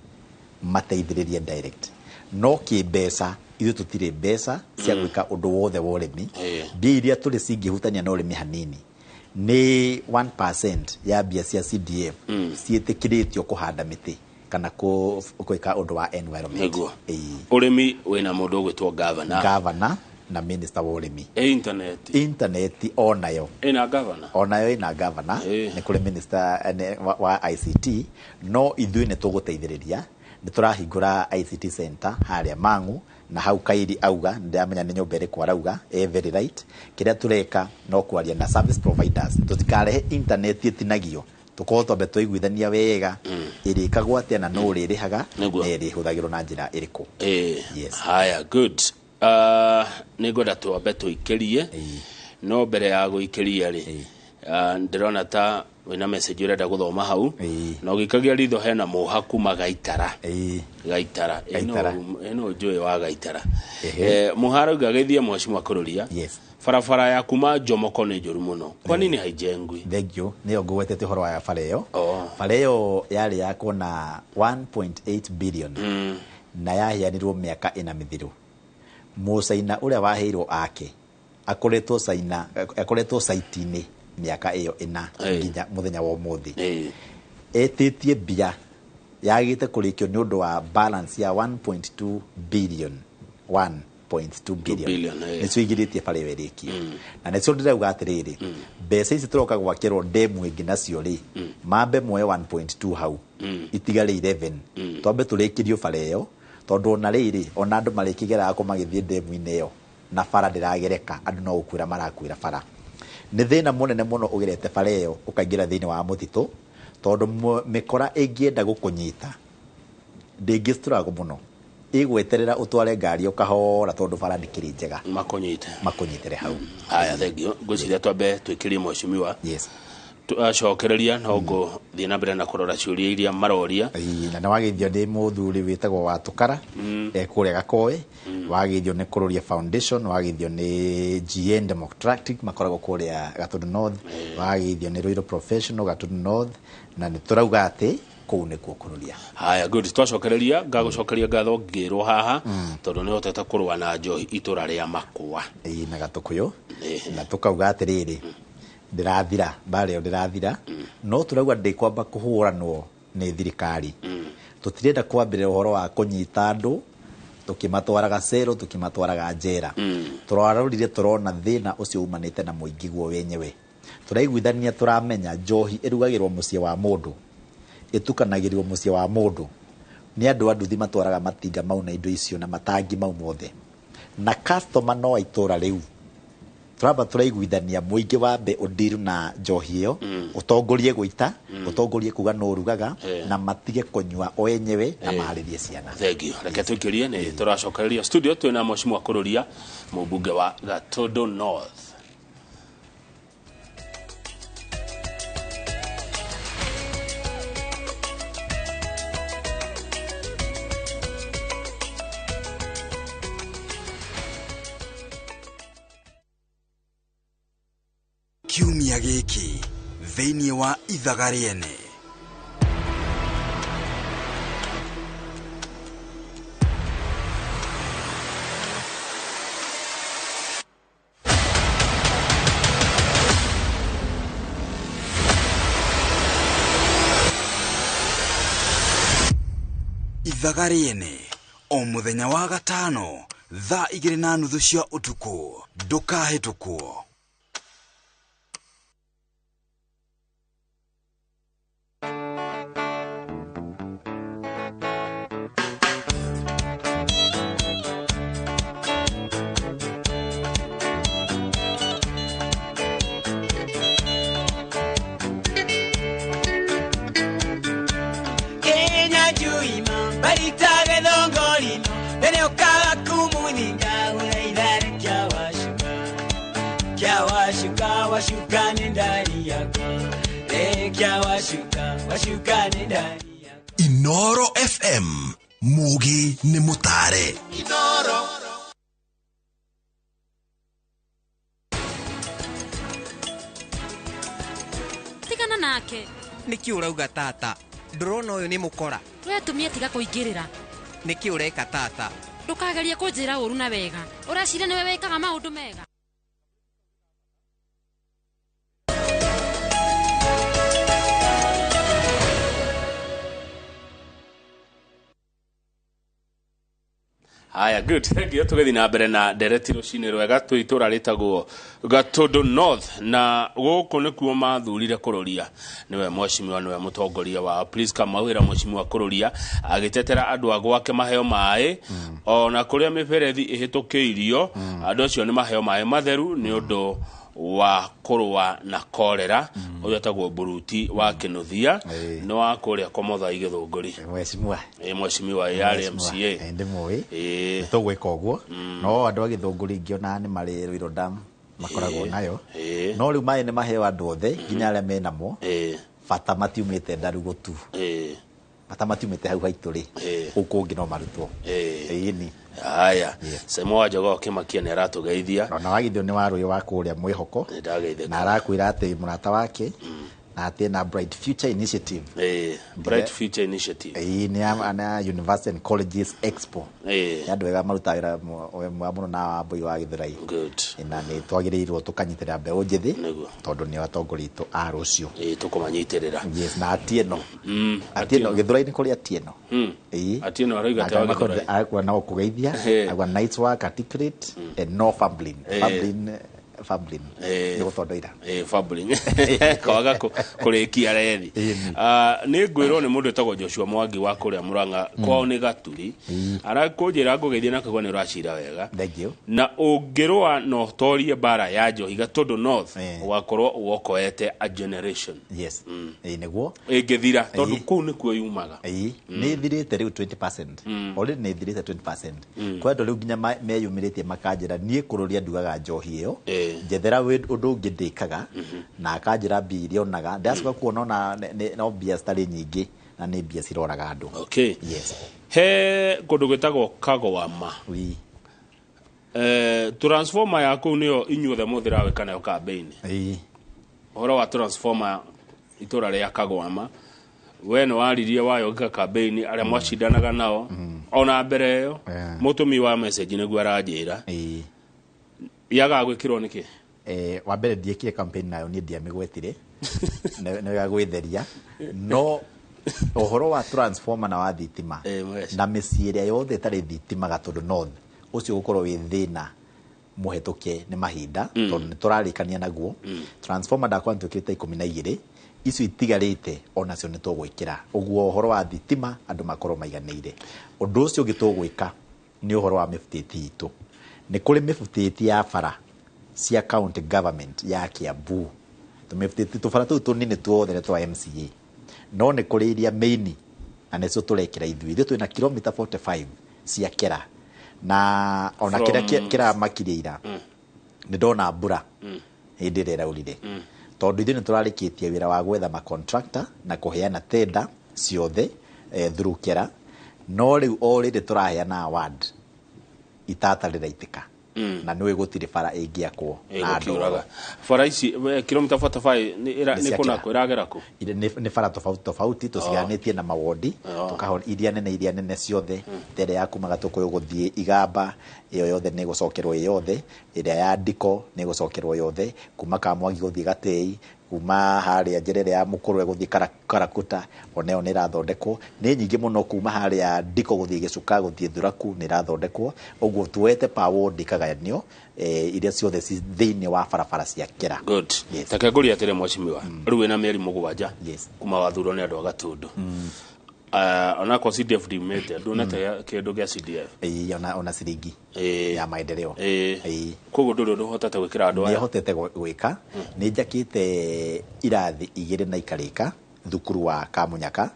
mateithiririe direct. No kibesa ithu tutire mbeca cia gwika undu wothe wa urimi. Mbia iria tuli cingihutania na urimi hanini ni 1% ya mbia cia CDF ciitikiritio kuhanda miti kana gwika undu wa environment. Urimi wina mundu gwitwo governor na minister wa urimi. Internet onayo ina governor ni kuri minister wa ICT. No ithui ni tuguteithiriria, ni turahingura ICT center haria Mangu na hau Kairi auga ndamenya ni nyumba iri kwarauga very right. Kiria tureka no kwaria na service providers tutikarehe internet itinagio tukorwo twambe tuiguithania wega irikagwo atia na no ririhaga na irihuthagirwo na njira iriku. Haya, good. Nigoda twambe tuikirie no mbere ya guikiria ri ndirona ta wina message urenda guthoma hau na ugikagia ritho hena muhaku magaitara eno njui wa gaitara muharo gagethia mwashimwa kururia farafara ya kuma Jomoko ni njuru muno. Kwa nini haijengwi? Thank you. Niyo ngwetete horo ya fareo. Fareo yari yako na 1.8 billion na yahianirwo miaka ina mithiru. Musaina uria waheirwo ake akoretwo saitini miaka iyo ina nginya muthenya wa umuthi. Etitie bia yagite kurikio ni undu wa balance ya 1.2 billion. 1.2 billion ni swigiritie pale weriki na ne sondire ugatiriri besa ici turoka gwakirwo demu ingi nacio ri mambe moyo 1.2 hau itigale 11 twambe turikirio fareo tondu na riri ona andu marikigera ako magithie demu ineo na fara ndiragereka andu no ukwira marakwira fara ni thina munene muno ugirete fareo ukaingira thini wa mutito tondu mikora ingienda gukunyita ndingistrago muno igweterera utware ngari ukahora tondu fara ndikiri njega makunyitere hau. Haya, thank you. Gwiciria twambe twikirie mwashimiwa acokereria no ngo thii na mbere na kurora ciuria iria maroria na wagithio ni muthuri witagwo wa Tukara kuria Gakoe wagithio ni Kururia Foundation wagithio ni GN Democratic makoragwo kuria Gatundu North wagithio ni Ruiru Professional Gatundu North na ni turauga ati kou ni kururia. Haya, good. Twacokereria ngagucokeria ngatho ngirwo haha tondu ni hotete kurwa na njohi itura ria Makwa na Gatukuyu na tukauga atiriri ndirathira bareo ndirathira no turauga ndikwamba kuhuranwo ni thirikari tutirenda kwambirira uhoro wa kunyita andu tukimatwaraga cero tukimatwaraga njera turarorire turona thina ucio umanite na muingi guo wenyewe turaiguithania turamenya njohi irugagirwo mucie wa mundu itukanagirirwo mucie wa mundu ni andu nduthi matwaraga matinga mau na indo icio na matangi mau mothe na customer no aitora riu turaba turaiguithania muingi wambe undiru na njohi iyo utongorie guita utongorie kuga no rugaga na matige kunywa o enyewe na maharirie ciana. Thank you. Reke tukirie ni turacokereria studio twina mwashimwa kururia mubunge wa Gatundu North. kiumia gĩkĩ thĩinĩ wa ithaga rĩene. Ithaga rĩene o mũthenya wa gatano thaa 2:30 cia ũtukũ. Ndũkahĩtũkwo. Inoro FM Mugi ni Mutare. Inoro tigana nake niki urauga tata ndurona uyu ni mukora we tumie tiga kuingirira niki ureka tata ndukageria kunjira uru na wega urashira niwe wekaga maundu mega. Haya, good. Thank you. Tugethi na mbere na ndereti rucini rwega twi itura ritagwo Gatundu North na guku nikuo mathurire kuroria niwe mweshimiwa niwe mutongoria wa Please Kamawira mweshimiwa kuroria agitetera andu agwake maheo mai ona kuria miberethi ihitukiirio andu acio ni maheo mai matheru ni undu wa kurwa na kolera uyu atagwo Buruti wa Kinuthia no wa kuria Komotha Igithunguri mweshimiwa yale MCA ndimwe tugweka uguo no andu agithunguri ngiona ni mari Ruiru Dam makoragwo nayo no riu mai ni maheo andu othe nginya aria menamo bata matiumite ndarugo tu bata matiumite hau haituri ukungi no marutwo ni haya semo wajogo kimakia ni aratugeithia na wagithio ni wa ruyo wa kuria mwihoko na arakwira ati murata wake na ati na Bright Future Initiative Bright Future Initiative ni ana University and Colleges Expo andu ega marutawira muno na Mbui wa Githurai good na ni twagirirwo tukanyitira mbeu njithi tondu ni atongori tu a rucio tukumanyitirira yes na atieno atieno Githurai ni kuri atieno atieno araiga tawa akwa na kugeithia agwa nights work articulate and no fumbling ni guthodira fumbling kawaga kurikia rethi ni ngwiro ni mundu etagwo Joshua Mwangi wa kuria Muranga kwao ni Gaturi arakunjira ngugeithia na kagwa ni uracira wega thank you na ungirwa no torie bara ya Njohi Gatundu North wakorwo wokoete a generation yes niguo ingithira tondu ku ni kuo yumaga ni thirite riu 20% already ni thirite 20% kwa ndo riu nginya meyumiritie makanjira nie kururia ndugaga Njohi iyo njethera undu ungi ndikaga na akanjira mbia onaga ndacoka kuona no mbia stari nyingi na ni mbia ciroraga andu okay yes he kundu gwitagwo Kagwama transformer yaku niyo inyuothe muthira weka nayo campaign horo wa transformer itura ria Kagwama we no waririe wayo ga campaign aria mwacindanaga nao ona mbere yo mutumi wa message niguo aranjira yaga gwikirwo niki wa mbere ndiekire campaign nayo ni ndia migwetire na ya gwitheria no ohoro wa transformer na wa thitima na miciria yothe tari thitima Gatundu North ucio gukorwo wi thina muhetuke ni mahinda tondu ni turarikania naguo transformer da kwantukite 12 icio itigarite onacio ni tugwikira uguo ohoro wa thitima andu makorwo maiganire undu ucio gitugwika ni ohoro wa mifutiti itu ni kuri mifutiti ya bara cia county government ya Kiambu tumifutiti tufara tu tunini tuothe twa MCA no ni kuri iria main na nicio turekira ithuĩ twina kilomita 45 cia kera na ona kira makirira ni ndona mbura hindi rera urire tondu ithuĩ ni turarikitie wira wa gwetha ma contractor na kuheana tender ciothe through kera no riu already turaheana award itata riraitika na nä gå bara ä ngä akwo kiuraga bara ici kilomita 45 ni kuna kwä ragera ku nä bara tofauti tå ciganä tie na mawondi tå kahå iria nene ciothe tere ya kuma gatå kå yå gå thiä igamba ä yo yothe nä gå cokerwo ä yothe ä rä a ya ndiko nä gå cokerwo yothe kuma kamwagi gå thiä gatei kuma harä a njä ya må kå rwe gå thiä karakuta oneyo nä rathondekwo nä nyingä må no kuma harä a ndiko gå thiä gä cuka gå thiä thuraku nä rathondekwo å guo tuete pawo ndikagayanio iria ciothe thä-inä wa barabara cia kera good take ngå ria atä re mwacimiwa rä u wä na mä eri må gwanja kuma wathurwo nä andå a Gatũndũ onako CDF dimete ndunete kindu gia CDF ona ciringi ya maendeleo koguo nduri nduhotete gwikira andu aya hotete gwika ni njakite irathi igiri na ikarika thukuru wa Kamunyaka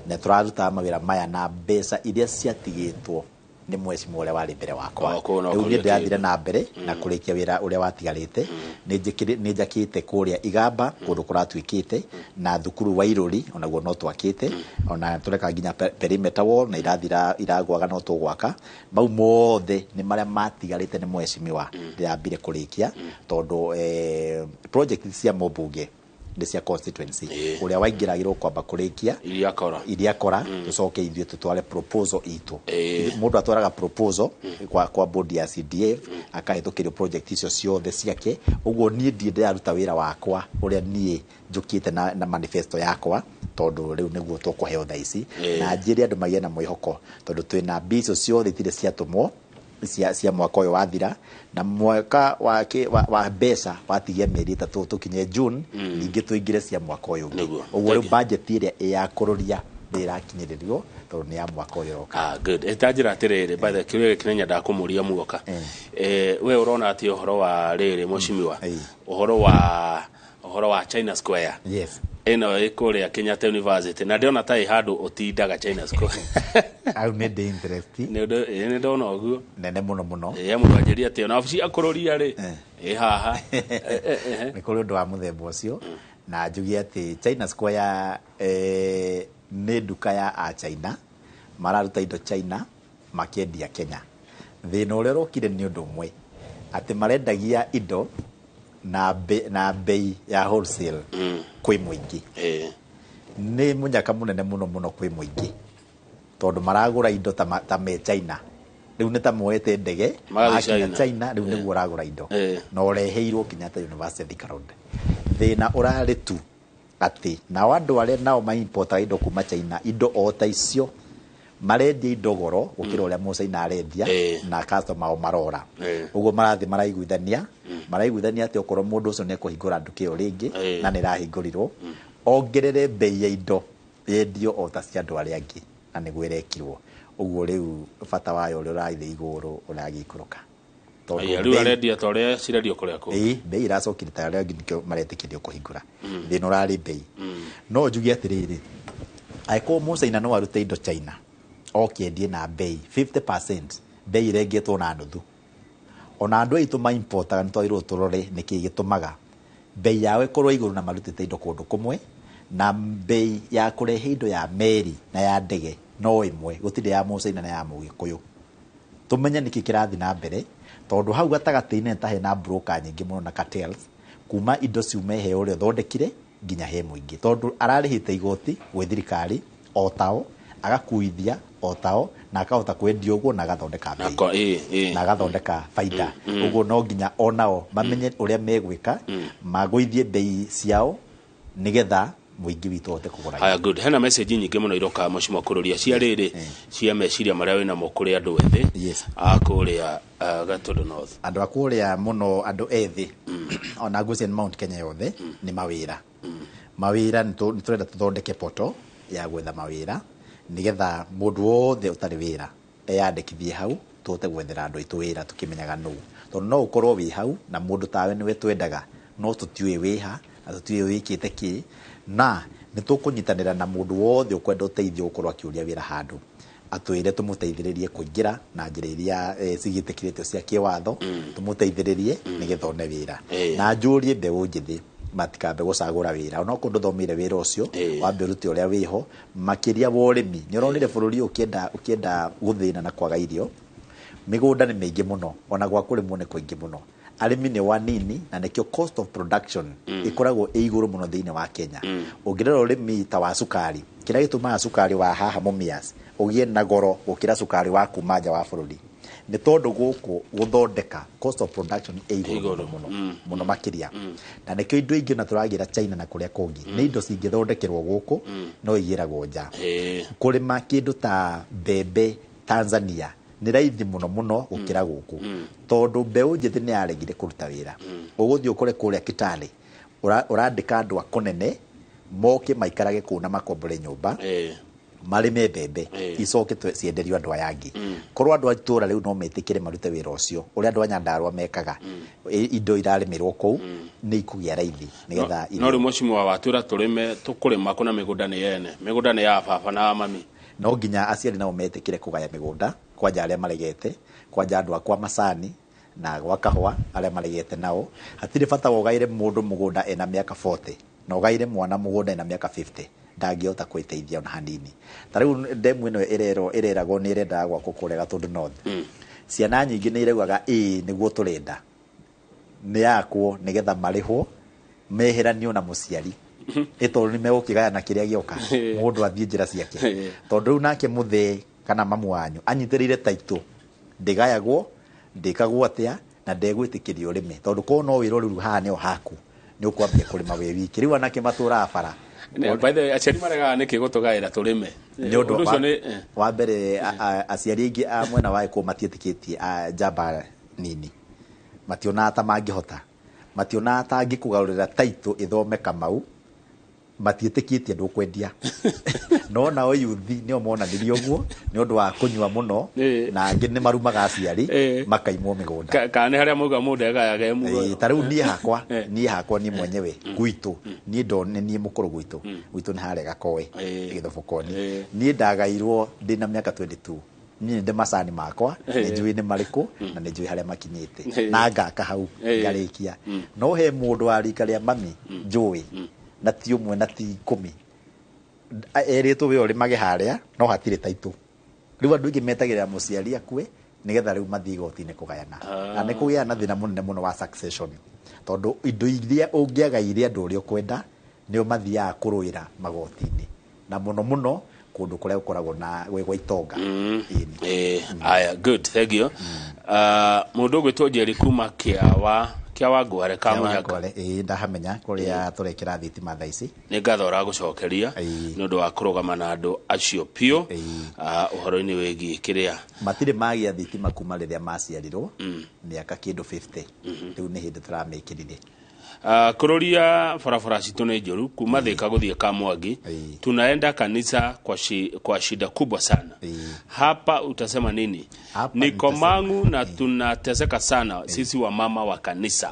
na turaruta mawira maya na mbeca iria ciatigitwo ni mwecimu uria wari mbere wakwa riu ni ndirathire na mbere na kurikia wira uria watigarite ni njakite kuria igamba kundu kuratwikite na thukuru wa Iruri onaguo no twakite ona tureka nginya perimeter wall na irathira iragwaga no tugwaka mau mothe ni maria matigarite ni mwecimiwa ndiraambire kurikia tondu project cia mobunge cia constituency uria waingiragirwo kwamba kurikia iria kora tucoke ithio tutware proposal itu mundu atwaraga proposal kwa board ya CDF akahetũkĩrio project icio ciothe ciake uguo nie ndiraruta wira wakwa uria nie njukite na manifesto yakwa tondu riu niguo tukuheo thaa ici na njiri andu magie na mwihoko tondu twina bicio ciothe itire ciatumwo cia mwaka uyu wathira na mwaka wa mbeca watigia mieri 3 tukinye June ningi tuingire cia mwaka uyu uguo riu budget iria yakururia ndirakinyiririo tondu ni ya mwaka uyu roka good etajira atiriri by the kiwe kinenya ndakumuria muoka we urona ati uhoro wa riri mucimiwa uhoro wa China Square yes eno ikuria Kenyatta University na ndiona tai handu utindaga China Square au ne de interest ne ndona oguo nene muno mwanjiria ati ona ofici akururia ri haha ni kuri undu wa muthemba ucio na njugi ati China Square ni nduka ya a China mararuta indo China makendia Kenya thina uria rokire ni undu umwe ati marendagia indo na bei ya wholesale kwi muingi ni munyaka munene muno kwi muingi tondu maragura indo ta me China riu ni ta moete ndege makinya China riu niguo ragura indo no ureheirwo Kenyatta University Road thina urari tu ati na wandu aria nao ma import indo kuma China indo o ta icio marendia indo goro gukira uria Musaina arendia na customer marora uguo marathi maraiguithania ati okorwo mundu ucio ne kuhingura nduka iyo ringi na ni rahingurirwo ongerere bei ya indo yendio o ta cia andu aria angi na niguo irekirwo uguo riu bata wayo uri uraithe iguru uragikuruka riu arendia ta uria cirendio kuria ku bei iracokire ta uria ngikio maretikirio kuhingura thina urari bei no njugi atiriri aiko Musaina no arute indo China okiendie na bei 50% bei irengetwo na nuthu ona andu aitu ma importaga nitwairwo turore niki gitumaga bei yawe korwo iguru na marutite indo kundu kumwe na bei ya kurehe indo ya meri na ya ndege no imwe gutire ya Musaina na ya Mugikuyu tumenye niki kirathi na mbere tondu hau gatagati-ini tahe na broker nyingi muno na cartels kuma indo ciume he uria thondekire nginya he muingi tondu ararihite igoti gwe thirikari otao agakuithia otao na akahota kwendia uguo na agathondeka bei na agathondeka faida uguo no nginya onao mamenye uria megwika maguithie bei ciao nigetha muingi witu hote kugura haya good hena message nyingi muno iroka mucimo kururia cia riri cia meciria maria wina mo kuri andu ethi akuria Gatũndũ North andu akuria muno andu ethi ona Gusii Mount Kenya yothe ni mawira ni turenda tuthondeke poto ya gwetha mawira nigetha mundu wothe utari wira eyandikithie hau tuhote gwethera andu itu wira tukimenyaga no tondu no ukorwo wi hau na mundu tawe niwe twendaga no tutiwe wiha na tutiwe wikite ki na nitukunyitanira na mundu wothe ukwenda uteithio ukorwo akiuria wira handu atwire tumuteithiririe kuingira na njira iria cigitikirite cia kiwatho tumuteithiririe nigetha one wira na njurie mbeu njithi matikambe gucagura wira ona kundu thomire wira ucio wambe ruti uria wiho makiria wa urimi ni uronire bururi ukienda guthina na kwaga irio migunda ni mingi muno ona gwa kurimwo ni kuingi muno arimi ni wanini na nikio cost of production ikoragwo iguru muno thiini wa Kenya ungirero urimi ta wa sukari kira gituma sukari wa haha Mumias ugie na goro gukira sukari wa kumanja wa bururi ni tondu guku guthondeka cost of production iguru muno makiria na nikio indo ingi na turagira China na kuria kungi ni indo cingithondekerwo guku no igiragwo nja kurima kindu ta bebe Tanzania ni raithi muno gukira guku tondu mbeu njithi ni yaregire kuruta wira uguthio kure kuria Kitale urandika andu akonene moke maikarage kuna makombore nyumba marime bebe icoke cienderio andu ayangi korwo andu atura riu no metikire marute wira ucio uria andu Nyandarua mekaga indo irarimirwo kou ni ikugia raithi nigetha no ri mucimu wa watura turime tukurima kuna migunda ni yene migunda ni ya baba na mami no nginya aciari nao metikire kugaya migunda kwanja aria maregete kwanja andu akwa macani na gwa kahwa aria maregete nao hatire bata wogaire mundu mugunda ena miaka 40 na wogaire mwana mugunda ena miaka 50 ndangihota kwiteithia ona hanini tariu ndemu ino ireragwo ni irenda gwa kukurega tondu north ciana nyingi ni iregaga niguo turenda ni yakwo nigetha marihwo meheranio na muciari ito ni megukigaya na kiria gioka mundu athie njira ciake tondu riu nake muthe kana mamu wanyu anyitirire taito ndigayagwo ndikagwo atia na ndegwitikirio rime tondu ko no wiro riu haha ni o haku ni ukwambia kurima we wiki riu anake matura bara by the way aciari marega niki gutugaira turime ni undu wa mbere aciari ingi a mwena wa ko matietikitie jamba nini mationa ta mangihota mationa ta angikugarurira taito ithome Kamau matietikitie ndu kwendia no na o yuthi ni o mona ndirio guo ni undu wa kunywa muno na angi ni marumaga aciari makaimwo migunda kana haria muga mundu egayage mugo tariu ni hakwa ni mwenyewe gwitu ni ndone ni mukuru gwitu ni haria Gakoe Githobokoni ni ndagairwo ndina miaka 22 ni ndi macani makwa ni njui ni mariku na ni njui haria makinyite na ngaka hau ngarikia no he mundu arika ria mami njui na ti umwe na ti 10 eritwo we uri mage haria no hatire taito riu andu ingi metagirira muciari akue nigetha riu mathii gotine kugayana na ni kugia na thina munene muno wa succession tondu indo iria ungiagaire andu uri ukwenda ni mathia kuruira magotini na muno kundu kuria ukoragwo na wegwa itonga aya good thank you mundu gwitwo Jerry kuma kiawa ngware kamunyaka ndahamenya kuria turekira thitima thaa ici ni ngathora gucokeria ni undu wa kurugama na andu acio pio uhoro-ini wigi kiria matire magia thitima kuma riria maciarirwo miaka kindu 50 riu ni hindi turamekirire kuroria farafara citu ni njoru kuma Thika guthie Kamwangi tunaenda kanisa kwa shida kubwa sana hapa utasema nini hapa ni komangu na tunateseka sana sisi wa mama wa kanisa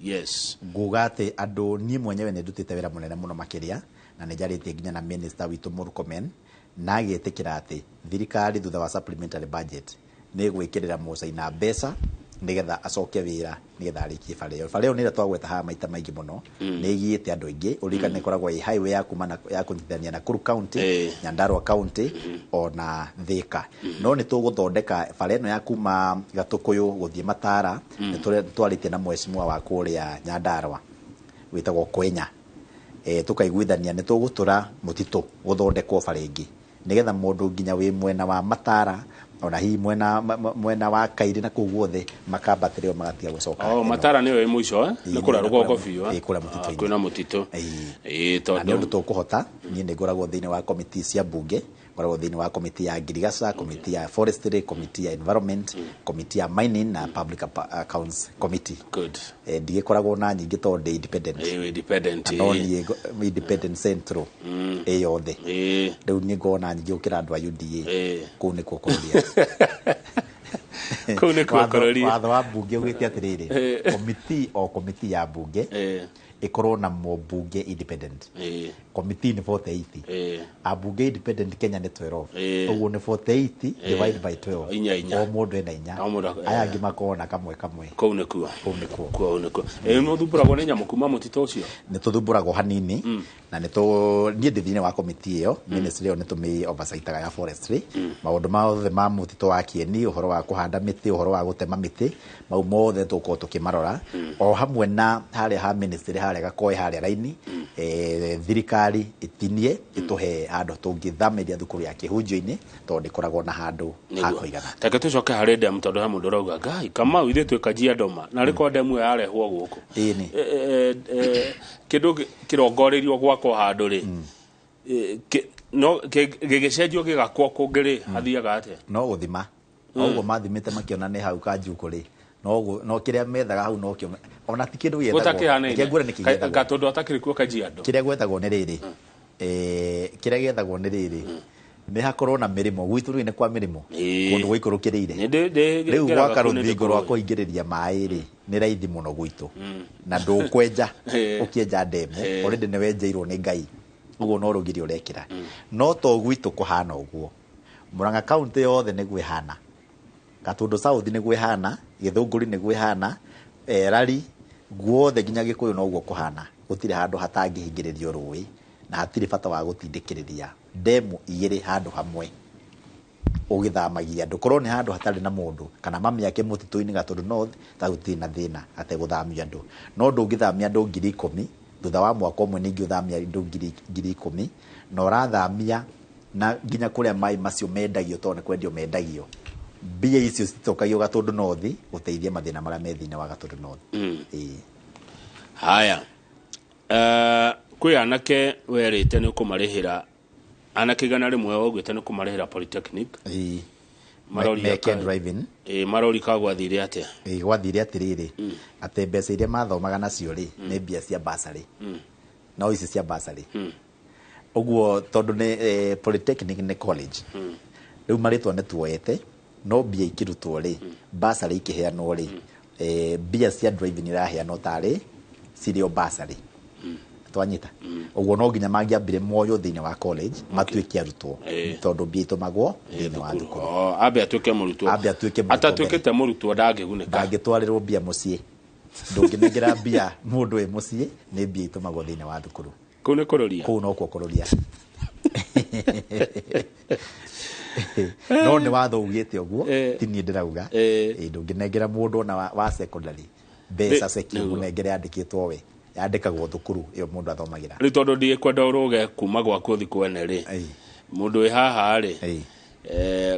yes gugate andu ni mwenyewe ne ndutite wira munene muno makiria na nijaritie nginya na minister witu Murkomen na agetikira ati thirikari thutha wa supplementary budget ni gwikirira mucaina mbeca nigetha acoke wira nigetha arikie fareo ni twagweta ha maita maingi muno ni igiite andu ingi urikane koragwo i highway ya kuma ya kunyithania na Nakuru County Nyandarua County ona Thika no ni tuguthondeka fareno ya kuma Gatukuyu guthie Matara ni twaritie na mweshimwa wa kuria Nyandarua witagwo Kwenya tukaiguithania ni tugutura mutito guthondekwo farengi nigetha mundu nginya wi mwena wa Matara ona hi mwena wa Kairi na kuguothe makabatĩrĩo magatia gucoka Matara niyo ĩ mwisho ni kura rugongo biũ kura mutito kwĩna mutito tondu tukuhota ni ngoragwo thiini wa committee cia bunge ngoragwo thiini wa committee ya Girigaca committee ya forestry committee ya environment committee ya mining na public accounts committee good ndigikoragwo na nyingi tondu independent no ni independent central yothe riu ni ngona nyingi ukira andu a UDA ku ni kukururia ku ni kukururia watho wa bunge ugite atiriri committee ya bunge ikorwo na mbunge independent committee ni 48 abunge independent Kenya ni 12 uguo ni 48 divide by 12 o mundu ena inya aya angi makona kamwe kou nikuo no thumburagwo ni nyamu kuma mutito ucio ni tuthumburagwo hanini na ni tu nie ndithine wa committee iyo ministry yo ni tumi oversight ya forestry maundu mothe ma mutito wa kieni uhoro wa kuhanda miti uhoro wa gutema miti mau mothe tuko tukimarora o hamwe na haria ha ministry haria gakoe haria raini thirikari itinie ituhe handu tungithamiria thukuru ya kihunjio-ini tondu ikoragwo na handu ha kuigana take tucoke hari ndemu tondu ha mundu rauga ngai kama ithe twikajia ndoma na riko ndemu yarehwo guku kindu kirongoririo gwakwa handu ri no gigicenjio gigakwo kungiri hathiaga ate no guthima oguo mathimite makiona ni hau kanjuku ri no kiria methaga hau no kio ona ti kindu yethagwo kingura ni kigethagwo tondu atakiri kuo kajiado kiria gwethagwo ni riri kiria gethagwo ni riri ni hakorwo na mirimo gwitu ni kwa mirimo kundu guikurukiriire riu gwaka ruthingo rwa kuingiriria mai ri ni raithi muno gwitu na ndukwenja ukienja ndemu already ni wenjeirwo ni ngai uguo no rugiri urekira no to gwitu kuhana uguo Murang'a county yothe ni gwihana Gatundu South ni gwihana Githunguri ni gwihana Rari guothe nginya Gikuyu no uguo kuhana gutire handu hatangihingiririo rui na hatire bata wa gutindikiriria demu igiri handu hamwe ugithamagia andu korwo ni handu hatari na mundu kana mami yake mutito-ini Gatundu North ta gutire na thina ate guthamia andu no ndungithamia andu 10,000 thutha wa mwaka umwe ningi uthamia andu 10,000 na urathamia na nginya kuria mai macio mendagio tondu kwendio mendagio mbia icio citokagio Gatundu North uteithia mathina maria methine wa Gatundu North haya kwi anake werite ni kumarihira anake gana rimwe ogwite ni kumarihira polytechnic marori driving marori kagwathire ate gwathire atiriri ate mbeca iria mathomaga nacio ri ni mbia cia basari no ici cia basari uguo tondu ni polytechnic ni college riu maritwa ni tuoete no mbia ikirutwo ri basari ikiheanwo ri mbia cia driving iraheanwo tari cirio basari twanyita uguo no nginya mangiambire moyo thine wa college matuike arutwo tondu mbia itumagwo thine wa thukuru abe atuike murutwo atatuikite murutwo ndangigunika ndangitwarirwo mbia mucii ndunginengera mbia mundu e mucii ni mbia itumagwo thine wa thukuru kuu ni kuroria kuu no kuroria no ni watho ugite uguo tini ndirauga ndunginengera mundu na wa secondary mbeca ceki unengere andikitwo we yandikagwo thukuru iyo mundu athomagira ri tondu ndi kwenda uruge kuma gwaku thi kwene ri mundu wi haha ri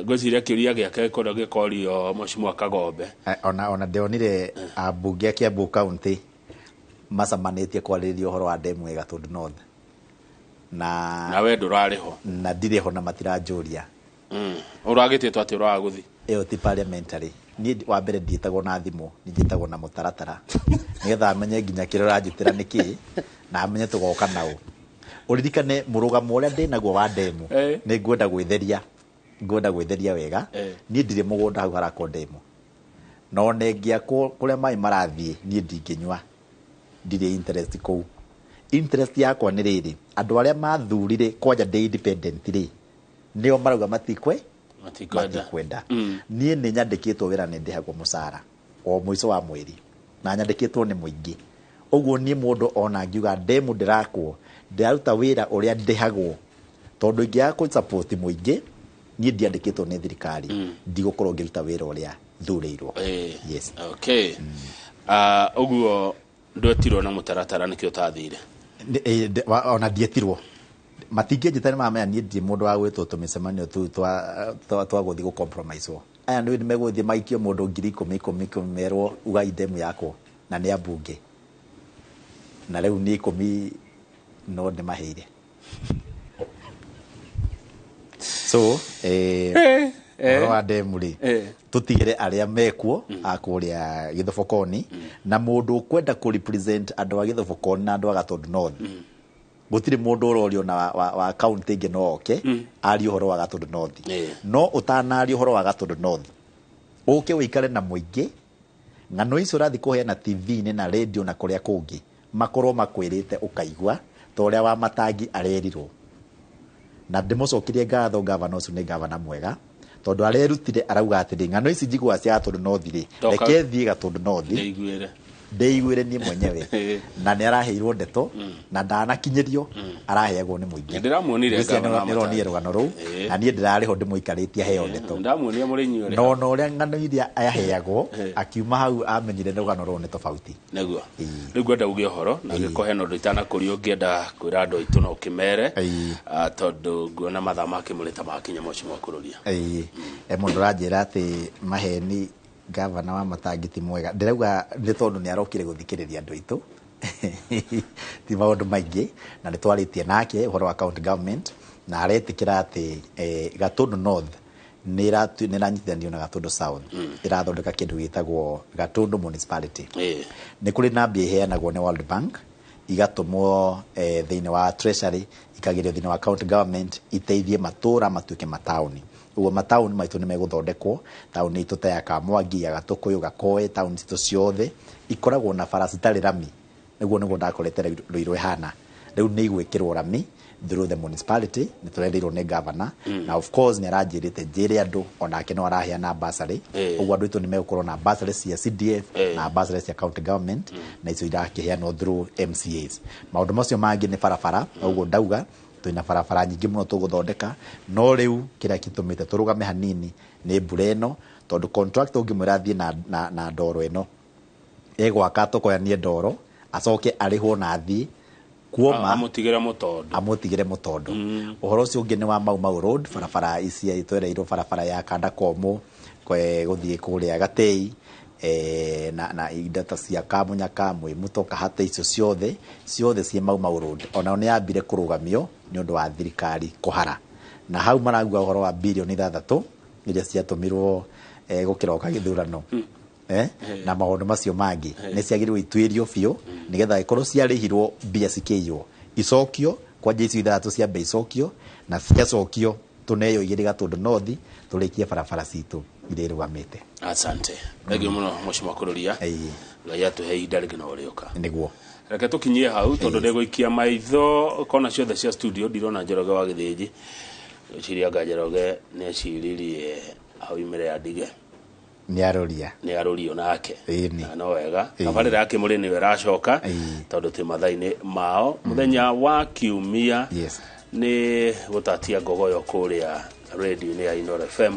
ngociria kiuria giake kondo gikorio Mheshimiwa Kagombe ona ndionire abunge a Kiambu County macamanitie kwariria uhoro wa demu Gatundu North na we ndurariho na ndiriho na matiranjuria uragititwo ati uraguthi iyo ti parliamentary ni wa mbere ndietagwo na thimu ndietagwo na mutaratara nigetha amenye nginya kirora njitira niki na amenye tugoka nao uririkane murugamo uria ndinaguo wa demu ni ngwenda gwitheria wega ni ndire mugunda hau harako demu no nengia kuria mai marathie ni ndinginywa ndire interest kou interest yakwa ni riri andu aria mathurire kwanja ndi independent ri nio marauga matikwenda nie ni nyandikitwo wira ni ndihagwo mucara o mwiso wa mweri na nyandikitwo ni muingi uguo ni mundu ona ngiuga demu ndirakwo ndaruta wira uria ndihagwo tondu ingia ku support muingi nie ndiandikitwo ni thirikari ndigukorwo ngiruta wira uria thurirwo yes okay uguo ndotirwo na mutaratara nikio tathire ona ndietirwo matingĩnjĩta nĩ mamenya niĩ ndĩ mũndũ wa gwĩtwo tũmĩcemanio tũu twa gũthiĩ gũ compromise wo aya nĩ megũthiĩ maikio mũndũ 10,000 merwo ugai demu yakwo na nĩ ambunge na rĩu nĩ 10 no ndĩmaheire so ũhoro wa demu rĩ tũtigĩre arĩa mekuo akũrĩa Gĩthobokoni na mũndũ ũkwenda kũ represent andũ a Gĩthobokoni na andũ a Gatundu North gutire mundu urorio na wa county ingi no oke ari uhoro wa Gatundu North no utanari uhoro wa Gatundu North uke wikare na muingi ng'ano icio rathi kuheana TV-ini na radio na kuria kungi makorwo makwirite ukaigwa toria wa Matangi arerirwo na ndimucokirie ngatho gavana ucio ni gavana mwega tondu arerutire arauga atiri ng'ano ici njigua cia Gatundu North ri reke thie Gatundu North ndeiguire ni mwenyewe na ni araheirwo ndeto na ndanakinyirio araheagwo ni muingi ndiramuonire nironi rugano ruu na nie ndirariho ndimuikaritie heo ndeto ndamuonia murinyi uri no uria ng'ano iria ayaheagwo akiuma hau amenyire rugano ruu ni tofauti naguo riu gwenda ugie horo na gikohe no nditana kuri ungienda kwira andu aitu no kimere tondu nguona mathaa make murita makinya moci mwakururia mundu ranjira ati maheni gavana wa Matangi ti mwega ndirauga ni tondu ni arokire guthikiriria andu aitu ti maundu maingi na ni twaritie nake uhoro wa county government na aretikira ati Gatundu North ni ranyitithanio na Gatundu South irathondeka kindu gitagwo Gatundu municipality ni kuri nambia iheanagwo ni World Bank igatumwo thiini wa treasury ikagirio thiini wa county government iteithie matura matuike matauni uwo matauni maitu ni meguthondekwo tauni itu ta ya Kamwangi ya Gatukuyu Gakoe tauni itu ciothe ikoragwo na bara citari rami niguo ndakoretera ruiro ihana riu ni igwikirwo rami through the municipality ni turendirwo ni governor na of course ni aranjirite njire andu onake no araheana bursary uguo andu itu ni megukorwo na bursary cia CDF na bursary cia county government na icio irakiheanwo through MCAs maundu macio mangi ni barabara uguo ndauga twina barabara nyingi muno tuguthondeka no riu kiria kitumite turugame hanini ni mbura ino tondu contractor ngimwira thie na ndoro ino egwaka tukoyanie ndoro acoke arihwo na thie kuoma amutigire mutondo uhoro ucio ungi ni wa Mau Road barabara ici twereirwo barabara ya Kanda Komo guthie kuria Gatei na idata cia Kamunyaka Mwimuto Kahate icio ciothe cie Mau Road ona ni yambire kurugamio ni undu wa thirikari kuhara na hau maragua uhoro wa bilioni 3 iria ciatumirwo gukiroka githurano na maundu macio mangi ni ciagirirwo itwirio biu nigetha ikorwo ciarihirwo mbia cikiywo icokio kwa jeci 3 cia bei icokio na ciacokio tuneyo igiri Gatundu North turikie barabara citu ire rugamite. Asante thegio muno mushima kururia ngai atuhe idarige no rioka niguo reke tukinyie hau tondu ndeguikia maitho kona ciothe cia studio ndirona Njoroge wa Githiji ciria Njoroge ne ciririe au imere ya dige ni arorio nake na no wega kabale yake muri ni weracoka tondu ti mathaini mao muthenya wa kiumia ni gutatia ngogoyo kuria radio ni ya Inoro FM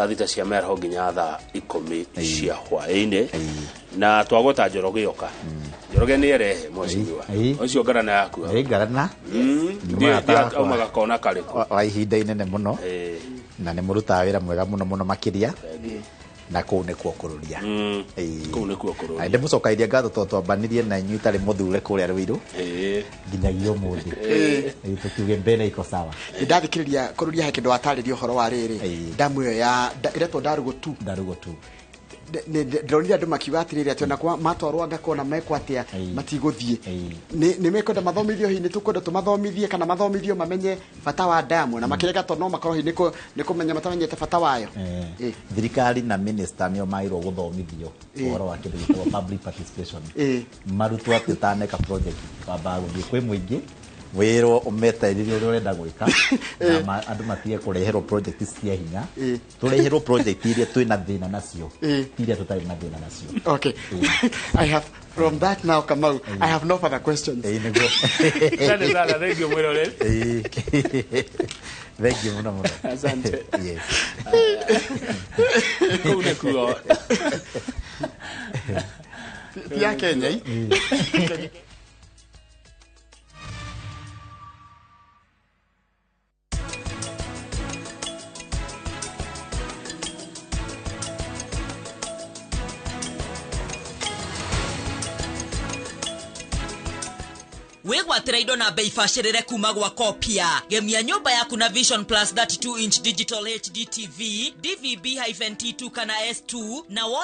thita cia mera nginya thaa 10 cia hwaini na twagota Njoroge yoka Njoroge ni ere mweciwa ucio ngarana yaku ngarana umaga kona kariko wa ihinda inene muno na ni muruta wira mwega muno makiria na kuu ni kuokururia kuu ni kuokururia inde mucokairia ngatho to twambanirie na inyu itari muthure kuria Ruiru nginyagia umuthi tukiuge mbele iko sawa ndathikiriria kururia hekindu wataririo horo wa riri damu ya ireto Darugo tu ndronira andu makiuga atiriri atona kwa matwarwo angakona mekwa atia matiguthie ni mekwenda mathomithio hi ni tukwenda tumathomithie kana mathomithio mamenye bata wa damu na makirega to no makorwo hi ni kumenya matamenyete bata wayo thirikari na minister nio mairwo guthomithio uhoro wa kindu gitagwo public participation marutwo atitaneka project baba guthie kwi muingi wiro umeteiririo uri urenda gwika na andu matige kureherwo project cia hinya tureherwo project iria twina thina nacio iria tutari na thina nacio. Okay. I have from that now Kamau I have no further questions. Asante sana thank you mwirore thank you muno asante yes kuna kuo ya Kenya wegwatira indo na bei bacirire kuma gwa Kopia gemia nyumba yaku na Vision Plus 32 inch digital HD TV DVB-T2 kana S2 na